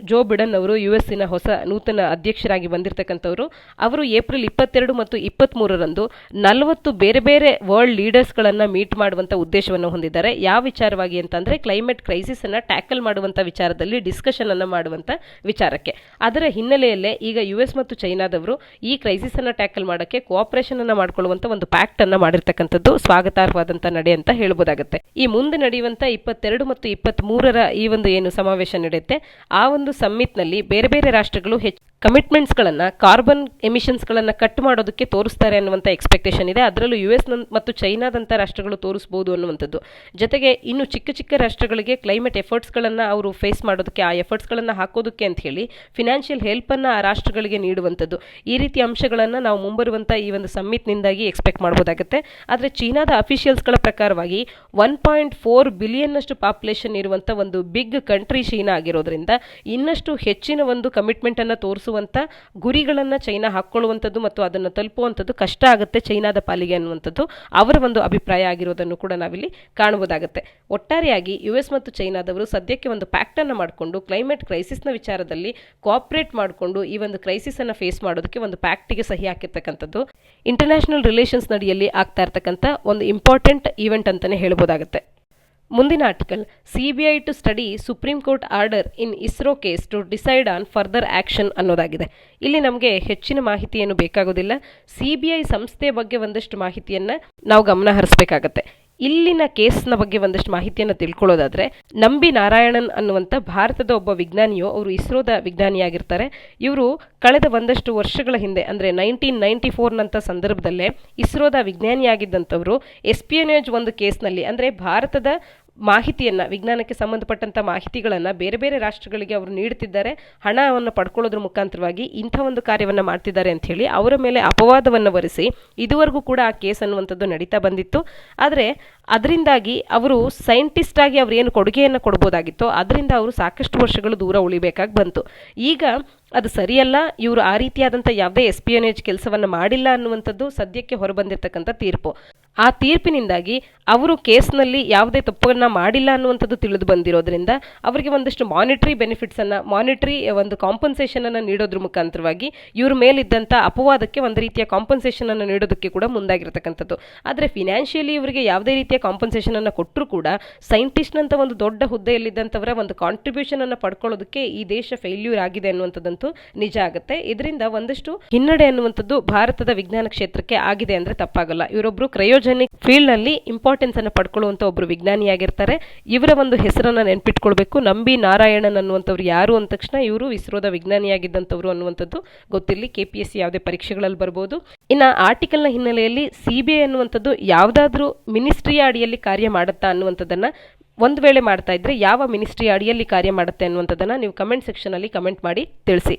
ಜೋ ಬಿಡನ್ ಅವರು US ಹೊಸ ನೂತನ ಅಧ್ಯಕ್ಷರಾಗಿ ಬಂದಿರತಕ್ಕಂಥವರು. ಅವರು ಏಪ್ರಿಲ್ 22 ಮತ್ತು 23ರಂದು 40 ಬೇರೆ ಬೇರೆ ವರ್ಲ್ಡ್ ಲೀಡರ್ಸ್ಗಳನ್ನು ಮೀಟ್ ಮಾಡುವಂಥ ಉದ್ದೇಶವನ್ನು ಹೊಂದಿದ್ದಾರೆ. ಯಾವ ವಿಚಾರವಾಗಿ ಅಂತಂದರೆ ಕ್ಲೈಮೇಟ್ ಕ್ರೈಸಿಸ್ ಅನ್ನು ಟ್ಯಾಕಲ್ ಮಾಡುವಂಥ ವಿಚಾರದಲ್ಲಿ ಡಿಸ್ಕಷನ್ ಅನ್ನು ಮಾಡುವಂಥ ವಿಚಾರಕ್ಕೆ. ಅದರ ಹಿನ್ನೆಲೆಯಲ್ಲೇ ಈಗ US ಮತ್ತು ಚೈನಾದವರು ಈ ಕ್ರೈಸಿಸ್ ಅನ್ನು ಟ್ಯಾಕಲ್ ಮಾಡೋಕ್ಕೆ ಕೋಆಪರೇಷನ್ ಅನ್ನು ಮಾಡಿಕೊಳ್ಳುವಂಥ ಒಂದು ಪ್ಯಾಕ್ಟ್ ಅನ್ನು ಮಾಡಿರ್ತಕ್ಕಂಥದ್ದು ಸ್ವಾಗತಾರ್ಹವಾದಂಥ ನಡೆ ಅಂತ ಹೇಳ್ಬೋದಾಗುತ್ತೆ. ಈ ಮುಂದೆ ನಡೆಯುವಂಥ 22 ಮತ್ತು 23ರ ಈ ಒಂದು ಏನು ಸಮಾವೇಶ ನಡೆಯುತ್ತೆ ಆ ಒಂದು ಸಮ್ಮಿಟ್ನಲ್ಲಿ ಬೇರೆ ಬೇರೆ ರಾಷ್ಟ್ರಗಳು ಕಮಿಟ್ಮೆಂಟ್ಸ್ಗಳನ್ನು, ಕಾರ್ಬನ್ ಎಮಿಷನ್ಸ್ಗಳನ್ನು ಕಟ್ ಮಾಡೋದಕ್ಕೆ ತೋರಿಸ್ತಾರೆ ಅನ್ನುವಂಥ ಎಕ್ಸ್ಪೆಕ್ಟೇಷನ್ ಇದೆ. ಅದರಲ್ಲೂ US ಮತ್ತು ಚೈನಾದಂಥ ರಾಷ್ಟ್ರಗಳು ತೋರಿಸ್ಬೋದು ಅನ್ನುವಂಥದ್ದು. ಜೊತೆಗೆ ಇನ್ನು ಚಿಕ್ಕ ಚಿಕ್ಕ ರಾಷ್ಟ್ರಗಳಿಗೆ ಕ್ಲೈಮೇಟ್ ಎಫರ್ಟ್ಸ್ಗಳನ್ನು ಅವರು ಫೇಸ್ ಮಾಡೋದಕ್ಕೆ, ಆ ಎಫರ್ಟ್ಸ್ಗಳನ್ನು ಹಾಕೋದಕ್ಕೆ ಅಂತ ಹೇಳಿ ಫಿನಾನ್ಷಿಯಲ್ ಹೆಲ್ಪನ್ನು ಆ ರಾಷ್ಟ್ರಗಳಿಗೆ ನೀಡುವಂಥದ್ದು, ಈ ರೀತಿಯ ಅಂಶಗಳನ್ನು ನಾವು ಮುಂಬರುವಂಥ ಈ ಒಂದು ಸಮ್ಮಿಟ್ನಿಂದಾಗಿ ಎಕ್ಸ್ಪೆಕ್ಟ್ ಮಾಡ್ಬೋದಾಗುತ್ತೆ. ಆದರೆ ಚೀನಾದ ಅಫಿಷಿಯಲ್ಸ್ಗಳ ಪ್ರಕಾರವಾಗಿ 1.4 ಬಿಲಿಯನ್ನಷ್ಟು ಪಾಪ್ಯುಲೇಷನ್ ಇರುವಂಥ ಒಂದು ಬಿಗ್ ಕಂಟ್ರಿ ಚೀನಾ ಆಗಿರೋದ್ರಿಂದ ಇನ್ನಷ್ಟು ಹೆಚ್ಚಿನ ಒಂದು ಕಮಿಟ್ಮೆಂಟನ್ನು ತೋರಿಸುವಂಥ ಗುರಿಗಳನ್ನು ಚೈನಾ ಹಾಕ್ಕೊಳ್ಳುವಂಥದ್ದು ಮತ್ತು ಅದನ್ನು ತಲುಪುವಂಥದ್ದು ಕಷ್ಟ ಆಗುತ್ತೆ ಚೈನಾದ ಪಾಲಿಗೆ ಅನ್ನುವಂಥದ್ದು ಅವರ ಒಂದು ಅಭಿಪ್ರಾಯ ಆಗಿರೋದನ್ನು ಕೂಡ ನಾವಿಲ್ಲಿ ಕಾಣಬಹುದಾಗುತ್ತೆ. ಒಟ್ಟಾರೆಯಾಗಿ US ಮತ್ತು ಚೈನಾದವರು ಸದ್ಯಕ್ಕೆ ಒಂದು ಪ್ಯಾಕ್ಟ್ ಅನ್ನು ಮಾಡಿಕೊಂಡು ಕ್ಲೈಮೇಟ್ ಕ್ರೈಸಿಸ್ನ ವಿಚಾರದಲ್ಲಿ ಕೋಆಪರೇಟ್ ಮಾಡಿಕೊಂಡು ಈ ಒಂದು ಕ್ರೈಸಿಸ್ ಅನ್ನು ಫೇಸ್ ಮಾಡೋದಕ್ಕೆ ಒಂದು ಪ್ಯಾಕ್ಟಿಗೆ ಸಹಿ ಹಾಕಿರ್ತಕ್ಕಂಥದ್ದು ಇಂಟರ್ನ್ಯಾಷನಲ್ ರಿಲೇಷನ್ಸ್ ನಡಿಯಲ್ಲಿ ಆಗ್ತಾ ಇರ್ತಕ್ಕಂಥ ಒಂದು ಇಂಪಾರ್ಟೆಂಟ್ ಈವೆಂಟ್ ಅಂತಾನೆ ಹೇಳ್ಬೋದಾಗುತ್ತೆ. ಮುಂದಿನ article, CBI to study supreme court order in ISRO case to decide on further action ಅನ್ನೋದಾಗಿದೆ. ಇಲ್ಲಿ ನಮಗೆ ಹೆಚ್ಚಿನ ಮಾಹಿತಿ ಏನು ಬೇಕಾಗೋದಿಲ್ಲ. CBI ಸಂಸ್ಥೆಯ ಬಗ್ಗೆ ಒಂದಷ್ಟು ಮಾಹಿತಿಯನ್ನು ನಾವು ಗಮನ ಹರಿಸಬೇಕಾಗತ್ತೆ. ಇಲ್ಲಿನ ಕೇಸ್ನ ಬಗ್ಗೆ ಒಂದಷ್ಟು ಮಾಹಿತಿಯನ್ನು ತಿಳ್ಕೊಳ್ಳೋದಾದರೆ, ನಂಬಿ ನಾರಾಯಣನ್ ಅನ್ನುವಂಥ ಭಾರತದ ಒಬ್ಬ ವಿಜ್ಞಾನಿಯು, ಅವರು ಇಸ್ರೋದ ವಿಜ್ಞಾನಿಯಾಗಿರ್ತಾರೆ. ಇವರು ಕಳೆದ ಒಂದಷ್ಟು ವರ್ಷಗಳ ಹಿಂದೆ ಅಂದರೆ 1994ನಂಥ ಸಂದರ್ಭದಲ್ಲೇ ಇಸ್ರೋದ ವಿಜ್ಞಾನಿಯಾಗಿದ್ದಂಥವರು ಎಸ್ಪಿಯನೇಜ್ ಒಂದು ಕೇಸ್ನಲ್ಲಿ, ಅಂದರೆ ಭಾರತದ ಮಾಹಿತಿಯನ್ನು, ವಿಜ್ಞಾನಕ್ಕೆ ಸಂಬಂಧಪಟ್ಟಂಥ ಮಾಹಿತಿಗಳನ್ನು ಬೇರೆ ಬೇರೆ ರಾಷ್ಟ್ರಗಳಿಗೆ ಅವರು ನೀಡುತ್ತಿದ್ದಾರೆ, ಹಣವನ್ನು ಪಡ್ಕೊಳ್ಳೋದ್ರ ಮುಖಾಂತರವಾಗಿ ಇಂಥ ಒಂದು ಕಾರ್ಯವನ್ನು ಮಾಡ್ತಿದ್ದಾರೆ ಅಂತ ಹೇಳಿ ಅವರ ಮೇಲೆ ಅಪವಾದವನ್ನು ಹೊರಿಸಿ ಇದುವರೆಗೂ ಕೂಡ ಆ ಕೇಸ್ ಅನ್ನುವಂಥದ್ದು ನಡೀತಾ ಬಂದಿತ್ತು. ಆದರೆ ಅದರಿಂದಾಗಿ ಅವರು ಸೈಂಟಿಸ್ಟ್ ಆಗಿ ಅವರು ಏನು ಕೊಡುಗೆಯನ್ನು ಕೊಡ್ಬೋದಾಗಿತ್ತೋ ಅದರಿಂದ ಅವರು ಸಾಕಷ್ಟು ವರ್ಷಗಳು ದೂರ ಉಳಿಬೇಕಾಗಿ ಬಂತು. ಈಗ ಅದು ಸರಿಯಲ್ಲ, ಇವರು ಆ ರೀತಿಯಾದಂಥ ಯಾವುದೇ ಎಸ್ಪಿಯನೇಜ್ ಕೆಲಸವನ್ನು ಮಾಡಿಲ್ಲ ಅನ್ನುವಂಥದ್ದು ಸದ್ಯಕ್ಕೆ ಹೊರಬಂದಿರತಕ್ಕಂಥ ತೀರ್ಪು. ಆ ತೀರ್ಪಿನಿಂದಾಗಿ ಅವರು ಕೇಸ್ನಲ್ಲಿ ಯಾವುದೇ ತಪ್ಪನ್ನು ಮಾಡಿಲ್ಲ ಅನ್ನುವಂಥದ್ದು ತಿಳಿದು ಬಂದಿರೋದ್ರಿಂದ ಅವರಿಗೆ ಒಂದಷ್ಟು ಮಾನಿಟರಿ ಬೆನಿಫಿಟ್ಸನ್ನು, ಮಾನಿಟರಿ ಒಂದು ಕಾಂಪನ್ಸೇಷನನ್ನು ನೀಡೋದ್ರ ಮುಖಾಂತರವಾಗಿ ಇವ್ರ ಮೇಲಿದ್ದಂಥ ಅಪವಾದಕ್ಕೆ ಒಂದು ರೀತಿಯ ಕಾಂಪನ್ಸೇಷನನ್ನು ನೀಡೋದಕ್ಕೆ ಕೂಡ ಮುಂದಾಗಿರ್ತಕ್ಕಂಥದ್ದು. ಆದರೆ ಫಿನಾನ್ಷಿಯಲಿ ಇವರಿಗೆ ಯಾವುದೇ ರೀತಿಯ ಕಾಂಪನ್ಸೇಷನನ್ನು ಕೊಟ್ಟರೂ ಕೂಡ ಸೈಂಟಿಸ್ಟ್ನಂಥ ಒಂದು ದೊಡ್ಡ ಹುದ್ದೆಯಲ್ಲಿದ್ದಂಥವರ ಒಂದು ಕಾಂಟ್ರಿಬ್ಯೂಷನನ್ನು ಪಡ್ಕೊಳ್ಳೋದಕ್ಕೆ ಈ ದೇಶ ಫೇಲ್ಯೂರ್ ಆಗಿದೆ ಅನ್ನುವಂಥದ್ದಂತೂ ನಿಜ ಆಗುತ್ತೆ. ಇದರಿಂದ ಒಂದಷ್ಟು ಹಿನ್ನಡೆ ಅನ್ನುವಂಥದ್ದು ಭಾರತದ ವಿಜ್ಞಾನ ಕ್ಷೇತ್ರಕ್ಕೆ ಆಗಿದೆ ಅಂದರೆ ತಪ್ಪಾಗಲ್ಲ. ಇವರೊಬ್ಬರು ಕ್ರಯೋಜೆನಿಕ್ ಫೀಲ್ಡ್ ನಲ್ಲಿ ಇಂಪಾರ್ಟೆನ್ಸ್ ಅನ್ನು ಪಡ್ಕೊಳ್ಳುವಂಥ ಒಬ್ಬರು ವಿಜ್ಞಾನಿಯಾಗಿರ್ತಾರೆ. ಇವರ ಒಂದು ಹೆಸರನ್ನು ನೆನ್ಪಿಟ್ಕೊಳ್ಬೇಕು. ನಂಬಿ ನಾರಾಯಣನ್ ಅನ್ನುವಂಥವ್ರು ಯಾರು ಅಂದ ತಕ್ಷಣ ಇವರು ಇಸ್ರೋದ ವಿಜ್ಞಾನಿಯಾಗಿದ್ದಂಥವ್ರು ಅನ್ನುವಂಥದ್ದು ಗೊತ್ತಿರಲಿ. KPSC ಯಾವುದೇ ಪರೀಕ್ಷೆಗಳಲ್ಲಿ ಬರ್ಬೋದು. ಇನ್ನು ಆರ್ಟಿಕಲ್ನ ಹಿನ್ನೆಲೆಯಲ್ಲಿ CBI ಅನ್ನುವಂಥದ್ದು ಯಾವುದಾದ್ರೂ ಮಿನಿಸ್ಟ್ರಿಯ ಅಡಿಯಲ್ಲಿ ಕಾರ್ಯ ಮಾಡುತ್ತಾ ಅನ್ನುವಂಥದ್ದನ್ನು ಒಂದು ವೇಳೆ ಮಾಡ್ತಾ ಇದ್ರೆ ಯಾವ ಮಿನಿಸ್ಟ್ರಿ ಅಡಿಯಲ್ಲಿ ಕಾರ್ಯ ಮಾಡುತ್ತೆ ಅನ್ನುವಂಥದ್ದನ್ನು ನೀವು ಕಮೆಂಟ್ ಸೆಕ್ಷನಲ್ಲಿ ಕಮೆಂಟ್ ಮಾಡಿ ತಿಳಿಸಿ.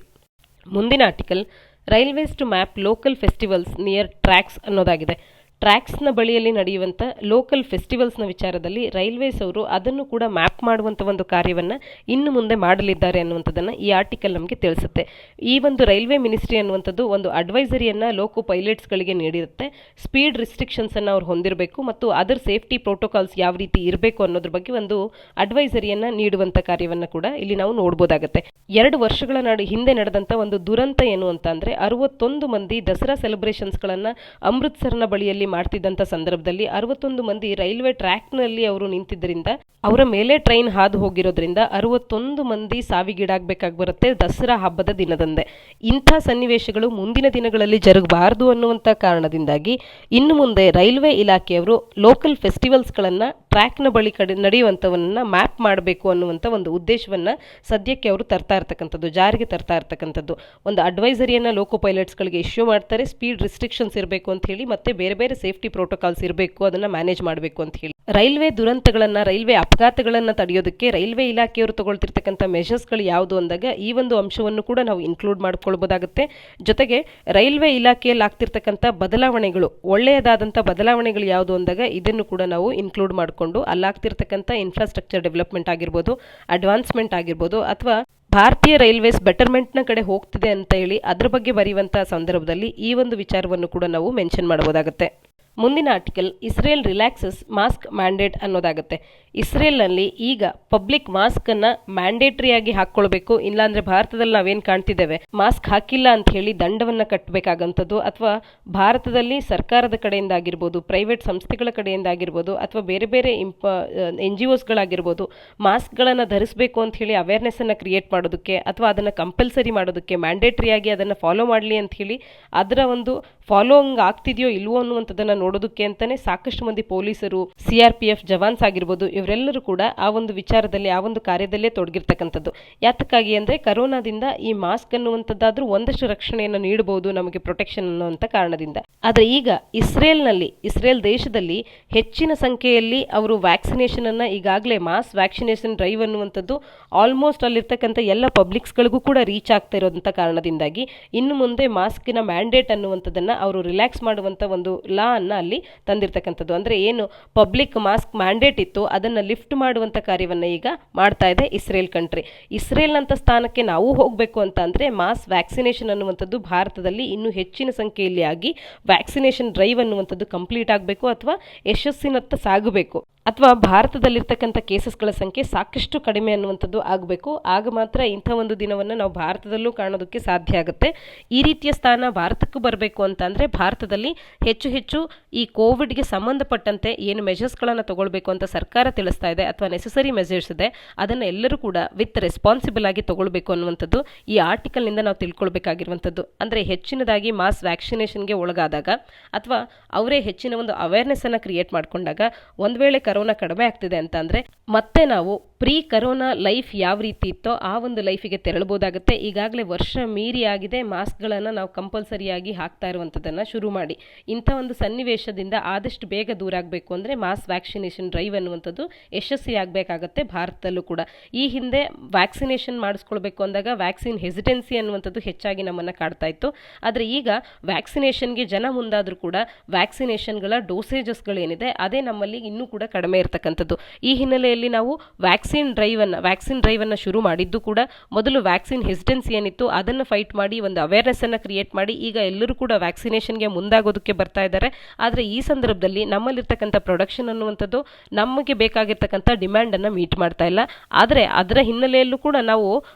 ಮುಂದಿನ article, railways to map local festivals near tracks ಅನ್ನೋದಾಗಿದೆ. ಟ್ರ್ಯಾಕ್ಸ್ನ ಬಳಿಯಲ್ಲಿ ನಡೆಯುವಂಥ ಲೋಕಲ್ ಫೆಸ್ಟಿವಲ್ಸ್ನ ವಿಚಾರದಲ್ಲಿ ರೈಲ್ವೇಸ್ ಅವರು ಅದನ್ನು ಕೂಡ ಮ್ಯಾಪ್ ಮಾಡುವಂಥ ಒಂದು ಕಾರ್ಯವನ್ನು ಇನ್ನು ಮುಂದೆ ಮಾಡಲಿದ್ದಾರೆ ಅನ್ನುವಂಥದ್ದನ್ನು ಈ ಆರ್ಟಿಕಲ್ ನಮಗೆ ತಿಳಿಸುತ್ತೆ. ಈ ಒಂದು ರೈಲ್ವೆ ಮಿನಿಸ್ಟ್ರಿ ಅನ್ನುವಂಥದ್ದು ಒಂದು ಅಡ್ವೈಸರಿಯನ್ನು ಲೋಕೋ ಪೈಲಟ್ಸ್ಗಳಿಗೆ ನೀಡಿರುತ್ತೆ. ಸ್ಪೀಡ್ ರಿಸ್ಟ್ರಿಕ್ಷನ್ಸನ್ನು ಅವ್ರು ಹೊಂದಿರಬೇಕು ಮತ್ತು ಅದರ್ ಸೇಫ್ಟಿ ಪ್ರೋಟೋಕಾಲ್ಸ್ ಯಾವ ರೀತಿ ಇರಬೇಕು ಅನ್ನೋದ್ರ ಬಗ್ಗೆ ಒಂದು ಅಡ್ವೈಸರಿಯನ್ನು ನೀಡುವಂಥ ಕಾರ್ಯವನ್ನು ಕೂಡ ಇಲ್ಲಿ ನಾವು ನೋಡ್ಬೋದಾಗುತ್ತೆ. 2 ವರ್ಷಗಳ ಹಿಂದೆ ನಡೆದಂಥ ಒಂದು ದುರಂತ ಏನು ಅಂತ ಅಂದರೆ 61 ಮಂದಿ ದಸರಾ ಸೆಲೆಬ್ರೇಷನ್ಸ್ಗಳನ್ನು ಅಮೃತ್ಸರ್ನ ಬಳಿಯಲ್ಲಿ ಮಾಡ್ತಿದ್ದಂಥ ಸಂದರ್ಭದಲ್ಲಿ 61 ಮಂದಿ ರೈಲ್ವೆ ಟ್ರ್ಯಾಕ್ನಲ್ಲಿ ಅವರು ನಿಂತಿದ್ದರಿಂದ ಅವರ ಮೇಲೆ ಟ್ರೈನ್ ಹಾದು ಹೋಗಿರೋದ್ರಿಂದ 61 ಮಂದಿ ಸಾವಿಗೀಡಾಗಬೇಕಾಗಿ ಬರುತ್ತೆ ದಸರಾ ಹಬ್ಬದ ದಿನದಂದೇ. ಇಂಥ ಸನ್ನಿವೇಶಗಳು ಮುಂದಿನ ದಿನಗಳಲ್ಲಿ ಜರುಗಬಾರದು ಅನ್ನುವಂಥ ಕಾರಣದಿಂದಾಗಿ ಇನ್ನು ಮುಂದೆ ರೈಲ್ವೆ ಇಲಾಖೆಯವರು ಲೋಕಲ್ ಫೆಸ್ಟಿವಲ್ಸ್ಗಳನ್ನು ಟ್ರ್ಯಾಕ್ನ ಬಳಿ ನಡೆಯುವಂಥವನ್ನ ಮ್ಯಾಪ್ ಮಾಡಬೇಕು ಅನ್ನುವಂಥ ಒಂದು ಉದ್ದೇಶವನ್ನು ಸದ್ಯಕ್ಕೆ ಅವರು ಜಾರಿಗೆ ತರ್ತಾ ಇರ್ತಕ್ಕಂಥದ್ದು. ಒಂದು ಅಡ್ವೈಸರಿಯನ್ನು ಲೋಕೋ ಪೈಲಟ್ಸ್ಗಳಿಗೆ ಇಶ್ಯೂ ಮಾಡ್ತಾರೆ. ಸ್ಪೀಡ್ ರಿಸ್ಟ್ರಿಕ್ಷನ್ಸ್ ಇರಬೇಕು ಅಂತ ಹೇಳಿ, ಮತ್ತೆ ಬೇರೆ ಬೇರೆ ಸೇಫ್ಟಿ ಪ್ರೋಟೋಕಾಲ್ಸ್ ಇರಬೇಕು, ಅದನ್ನು ಮ್ಯಾನೇಜ್ ಮಾಡಬೇಕು ಅಂತ ಹೇಳಿ. ರೈಲ್ವೆ ದುರಂತಗಳನ್ನು, ರೈಲ್ವೆ ಅಪಘಾತಗಳನ್ನು ತಡೆಯೋದಕ್ಕೆ ರೈಲ್ವೆ ಇಲಾಖೆಯವರು ತಗೊಳ್ತಿರ್ತಕ್ಕಂಥ ಮೆಷರ್ಸ್ಗಳು ಯಾವುದು ಅಂದಾಗ ಈ ಒಂದು ಅಂಶವನ್ನು ಕೂಡ ನಾವು ಇನ್ಕ್ಲೂಡ್ ಮಾಡ್ಕೊಳ್ಬೋದಾಗುತ್ತೆ. ಜೊತೆಗೆ ರೈಲ್ವೆ ಇಲಾಖೆಯಲ್ಲಿ ಆಗ್ತಿರ್ತಕ್ಕಂಥ ಬದಲಾವಣೆಗಳು, ಒಳ್ಳೆಯದಾದಂಥ ಬದಲಾವಣೆಗಳು ಯಾವುದು ಅಂದಾಗ ಇದನ್ನು ಕೂಡ ನಾವು ಇನ್ಕ್ಲೂಡ್ ಮಾಡಿಕೊಂಡು ಅಲ್ಲಾಗ್ತಿರ್ತಕ್ಕಂಥ ಇನ್ಫ್ರಾಸ್ಟ್ರಕ್ಚರ್ ಡೆವಲಪ್ಮೆಂಟ್ ಆಗಿರ್ಬೋದು, ಅಡ್ವಾನ್ಸ್ಮೆಂಟ್ ಆಗಿರ್ಬೋದು, ಅಥವಾ ಭಾರತೀಯ ರೈಲ್ವೇಸ್ ಬೆಟರ್ಮೆಂಟ್ನ ಕಡೆ ಹೋಗ್ತಿದೆ ಅಂತ ಹೇಳಿ ಅದ್ರ ಬಗ್ಗೆ ಬರೆಯುವಂಥ ಸಂದರ್ಭದಲ್ಲಿ ಈ ಒಂದು ವಿಚಾರವನ್ನು ಕೂಡ ನಾವು ಮೆನ್ಷನ್ ಮಾಡಬಹುದಾಗುತ್ತೆ. ಮುಂದಿನ article Israel relaxes mask mandate ಅನ್ನೋದಾಗುತ್ತೆ. ಇಸ್ರೇಲ್ನಲ್ಲಿ ಈಗ ಪಬ್ಲಿಕ್ ಮಾಸ್ಕನ್ನು ಮ್ಯಾಂಡೇಟ್ರಿಯಾಗಿ ಹಾಕ್ಕೊಳ್ಬೇಕು, ಇಲ್ಲಾಂದರೆ ಭಾರತದಲ್ಲಿ ನಾವೇನು ಕಾಣ್ತಿದ್ದೇವೆ ಮಾಸ್ಕ್ ಹಾಕಿಲ್ಲ ಅಂತ ಹೇಳಿ ದಂಡವನ್ನು ಕಟ್ಟಬೇಕಾಗಂಥದ್ದು, ಅಥವಾ ಭಾರತದಲ್ಲಿ ಸರ್ಕಾರದ ಕಡೆಯಿಂದ ಆಗಿರ್ಬೋದು, ಪ್ರೈವೇಟ್ ಸಂಸ್ಥೆಗಳ ಕಡೆಯಿಂದ ಆಗಿರ್ಬೋದು, ಅಥವಾ ಬೇರೆ ಬೇರೆ NGOsಗಳಾಗಿರ್ಬೋದು ಮಾಸ್ಕ್ಗಳನ್ನು ಧರಿಸಬೇಕು ಅಂತ ಹೇಳಿ ಅವೇರ್ನೆಸ್ಸನ್ನು ಕ್ರಿಯೇಟ್ ಮಾಡೋದಕ್ಕೆ, ಅಥವಾ ಅದನ್ನು ಕಂಪಲ್ಸರಿ ಮಾಡೋದಕ್ಕೆ, ಮ್ಯಾಂಡೇಟ್ರಿಯಾಗಿ ಅದನ್ನು ಫಾಲೋ ಮಾಡಲಿ ಅಂತ ಹೇಳಿ ಅದರ ಒಂದು ಫಾಲೋ ಹಂಗೆ ಆಗ್ತಿದೆಯೋ ಇಲ್ವೋ ಅನ್ನುವಂಥದ್ದನ್ನು ನೋಡೋದಕ್ಕೆ ಅಂತಲೇ ಸಾಕಷ್ಟು ಮಂದಿ ಪೊಲೀಸರು, CRPF ಜವಾನ್ಸ್ ಆಗಿರ್ಬೋದು ಇವರೆಲ್ಲರೂ ಕೂಡ ಆ ಒಂದು ವಿಚಾರದಲ್ಲಿ, ಆ ಒಂದು ಕಾರ್ಯದಲ್ಲೇ ತೊಡಗಿರ್ತಕ್ಕಂಥದ್ದು. ಯಾತಕ್ಕಾಗಿ ಅಂದರೆ ಕರೋನಾದಿಂದ ಈ ಮಾಸ್ಕ್ ಅನ್ನುವಂಥದ್ದಾದ್ರೂ ಒಂದಷ್ಟು ರಕ್ಷಣೆಯನ್ನು ನೀಡಬಹುದು ನಮಗೆ, ಪ್ರೊಟೆಕ್ಷನ್ ಅನ್ನುವಂಥ ಕಾರಣದಿಂದ. ಆದರೆ ಈಗ ಇಸ್ರೇಲ್ ದೇಶದಲ್ಲಿ ಹೆಚ್ಚಿನ ಸಂಖ್ಯೆಯಲ್ಲಿ ಅವರು ವ್ಯಾಕ್ಸಿನೇಷನ್ ಅನ್ನು ಈಗಾಗಲೇ ಮಾಸ್ ವ್ಯಾಕ್ಸಿನೇಷನ್ ಡ್ರೈವ್ ಅನ್ನುವಂಥದ್ದು ಆಲ್ಮೋಸ್ಟ್ ಅಲ್ಲಿರ್ತಕ್ಕಂಥ ಎಲ್ಲ ಪಬ್ಲಿಕ್ಸ್ಗಳಿಗೂ ಕೂಡ ರೀಚ್ ಆಗ್ತಾ ಇರೋದಂಥ ಕಾರಣದಿಂದಾಗಿ ಇನ್ನು ಮುಂದೆ ಮಾಸ್ಕಿನ ಮ್ಯಾಂಡೇಟ್ ಅನ್ನುವಂಥದ್ದನ್ನು ಅವರು ರಿಲ್ಯಾಕ್ಸ್ ಮಾಡುವಂಥ ಒಂದು ಲಾ ಅನ್ನು ಅಲ್ಲಿ ತಂದಿರತಕ್ಕಂಥದ್ದು. ಅಂದರೆ ಏನು ಪಬ್ಲಿಕ್ ಮಾಸ್ಕ್ ಮ್ಯಾಂಡೇಟ್ ಇತ್ತು ಅದನ್ನು ಲಿಫ್ಟ್ ಮಾಡುವಂಥ ಕಾರ್ಯವನ್ನು ಈಗ ಮಾಡ್ತಾ ಇದೆ ಇಸ್ರೇಲ್ ಕಂಟ್ರಿ. ಇಸ್ರೇಲ್ನಂಥ ಸ್ಥಾನಕ್ಕೆ ನಾವು ಹೋಗಬೇಕು ಅಂತ ಅಂದರೆ ಮಾಸ್ ವ್ಯಾಕ್ಸಿನೇಷನ್ ಅನ್ನುವಂಥದ್ದು ಭಾರತದಲ್ಲಿ ಇನ್ನೂ ಹೆಚ್ಚಿನ ಸಂಖ್ಯೆಯಲ್ಲಿ ಆಗಿ ವ್ಯಾಕ್ಸಿನೇಷನ್ ಡ್ರೈವ್ ಅನ್ನುವಂಥದ್ದು ಕಂಪ್ಲೀಟ್ ಆಗಬೇಕು, ಅಥವಾ ಯಶಸ್ಸಿನತ್ತ ಸಾಗಬೇಕು, ಅಥವಾ ಭಾರತದಲ್ಲಿರ್ತಕ್ಕಂಥ ಕೇಸಸ್ಗಳ ಸಂಖ್ಯೆ ಸಾಕಷ್ಟು ಕಡಿಮೆ ಅನ್ನುವಂಥದ್ದು ಆಗಬೇಕು. ಆಗ ಮಾತ್ರ ಇಂಥ ಒಂದು ದಿನವನ್ನು ನಾವು ಭಾರತದಲ್ಲೂ ಕಾಣೋದಕ್ಕೆ ಸಾಧ್ಯ ಆಗುತ್ತೆ. ಈ ರೀತಿಯ ಸ್ಥಾನ ಭಾರತಕ್ಕೂ ಬರಬೇಕು ಅಂತ ಅಂದರೆ ಭಾರತದಲ್ಲಿ ಹೆಚ್ಚು ಈ ಕೋವಿಡ್ಗೆ ಸಂಬಂಧಪಟ್ಟಂತೆ ಏನು ಮೆಷರ್ಸ್ಗಳನ್ನು ತಗೊಳ್ಬೇಕು ಅಂತ ಸರ್ಕಾರ ತಿಳಿಸ್ತಾ ಇದೆ, ಅಥವಾ ನೆಸೆಸರಿ ಮೆಷರ್ಸ್ ಇದೆ, ಅದನ್ನು ಎಲ್ಲರೂ ಕೂಡ ವಿತ್ ರೆಸ್ಪಾನ್ಸಿಬಲ್ ಆಗಿ ತಗೊಳ್ಬೇಕು ಅನ್ನುವಂಥದ್ದು ಈ ಆರ್ಟಿಕಲ್ನಿಂದ ನಾವು ತಿಳ್ಕೊಳ್ಬೇಕಾಗಿರುವಂಥದ್ದು. ಅಂದರೆ ಹೆಚ್ಚಿನದಾಗಿ ಮಾಸ್ ವ್ಯಾಕ್ಸಿನೇಷನ್ಗೆ ಒಳಗಾದಾಗ, ಅಥವಾ ಅವರೇ ಹೆಚ್ಚಿನ ಒಂದು ಅವೇರ್ನೆಸ್ಸನ್ನು ಕ್ರಿಯೇಟ್ ಮಾಡಿಕೊಂಡಾಗ, ಒಂದು ವೇಳೆ ಕರೋನಾ ಕಡಿಮೆ ಆಗ್ತಿದೆ ಅಂತ ಅಂದರೆ ಮತ್ತೆ ನಾವು ಪ್ರೀ ಕರೋನಾ ಲೈಫ್ ಯಾವ ರೀತಿ ಇತ್ತೋ ಆ ಒಂದು ಲೈಫಿಗೆ ತೆರಳಬಹುದಾಗುತ್ತೆ. ಈಗಾಗಲೇ ವರ್ಷ ಮೀರಿ ಆಗಿದೆ ಮಾಸ್ಕ್ಗಳನ್ನು ನಾವು ಕಂಪಲ್ಸರಿಯಾಗಿ ಹಾಕ್ತಾ ಇರುವಂಥದ್ದನ್ನು ಶುರು ಮಾಡಿ. ಇಂಥ ಒಂದು ಸನ್ನಿವೇಶದಿಂದ ಆದಷ್ಟು ಬೇಗ ದೂರ ಆಗಬೇಕು ಅಂದರೆ ಮಾಸ್ ವ್ಯಾಕ್ಸಿನೇಷನ್ ಡ್ರೈವ್ ಅನ್ನುವಂಥದ್ದು ಯಶಸ್ವಿಯಾಗಬೇಕಾಗತ್ತೆ ಭಾರತದಲ್ಲೂ ಕೂಡ. ಈ ಹಿಂದೆ ವ್ಯಾಕ್ಸಿನೇಷನ್ ಮಾಡಿಸ್ಕೊಳ್ಬೇಕು ಅಂದಾಗ ವ್ಯಾಕ್ಸಿನ್ ಹೆಸಿಟೆನ್ಸಿ ಅನ್ನುವಂಥದ್ದು ಹೆಚ್ಚಾಗಿ ನಮ್ಮನ್ನು ಕಾಡ್ತಾ ಇತ್ತು. ಆದರೆ ಈಗ ವ್ಯಾಕ್ಸಿನೇಷನ್ಗೆ ಜನ ಮುಂದಾದರೂ ಕೂಡ ವ್ಯಾಕ್ಸಿನೇಷನ್ಗಳ ಡೋಸೇಜಸ್ಗಳೇನಿದೆ ಅದೇ ನಮ್ಮಲ್ಲಿ ಇನ್ನೂ ಕೂಡ ಕಡಿಮೆ ಇರತಕ್ಕಂಥದ್ದು. ಈ ಹಿನ್ನೆಲೆಯಲ್ಲಿ ನಾವು ವ್ಯಾಕ್ಸಿನ್ ಡ್ರೈವನ್ನು ಶುರು ಮಾಡಿದ್ದು ಕೂಡ ಮೊದಲು ವ್ಯಾಕ್ಸಿನ್ ಹೆಸಿಟೆನ್ಸಿ ಏನಿತ್ತು ಅದನ್ನು ಫೈಟ್ ಮಾಡಿ ಒಂದು ಅವೇರ್ನೆಸ್ಸನ್ನು ಕ್ರಿಯೇಟ್ ಮಾಡಿ ಈಗ ಎಲ್ಲರೂ ಕೂಡ ವ್ಯಾಕ್ಸಿನೇಷನ್ಗೆ ಮುಂದಾಗೋದಕ್ಕೆ ಬರ್ತಾ ಇದ್ದಾರೆ. ಆದರೆ ಈ ಸಂದರ್ಭದಲ್ಲಿ ನಮ್ಮಲ್ಲಿರ್ತಕ್ಕಂಥ ಪ್ರೊಡಕ್ಷನ್ ಅನ್ನುವಂಥದ್ದು ನಮಗೆ ಬೇಕಾಗಿರ್ತಕ್ಕಂಥ ಡಿಮ್ಯಾಂಡನ್ನು ಮೀಟ್ ಮಾಡ್ತಾ ಇಲ್ಲ. ಆದರೆ ಅದರ ಹಿನ್ನೆಲೆಯಲ್ಲೂ ಕೂಡ ನಾವು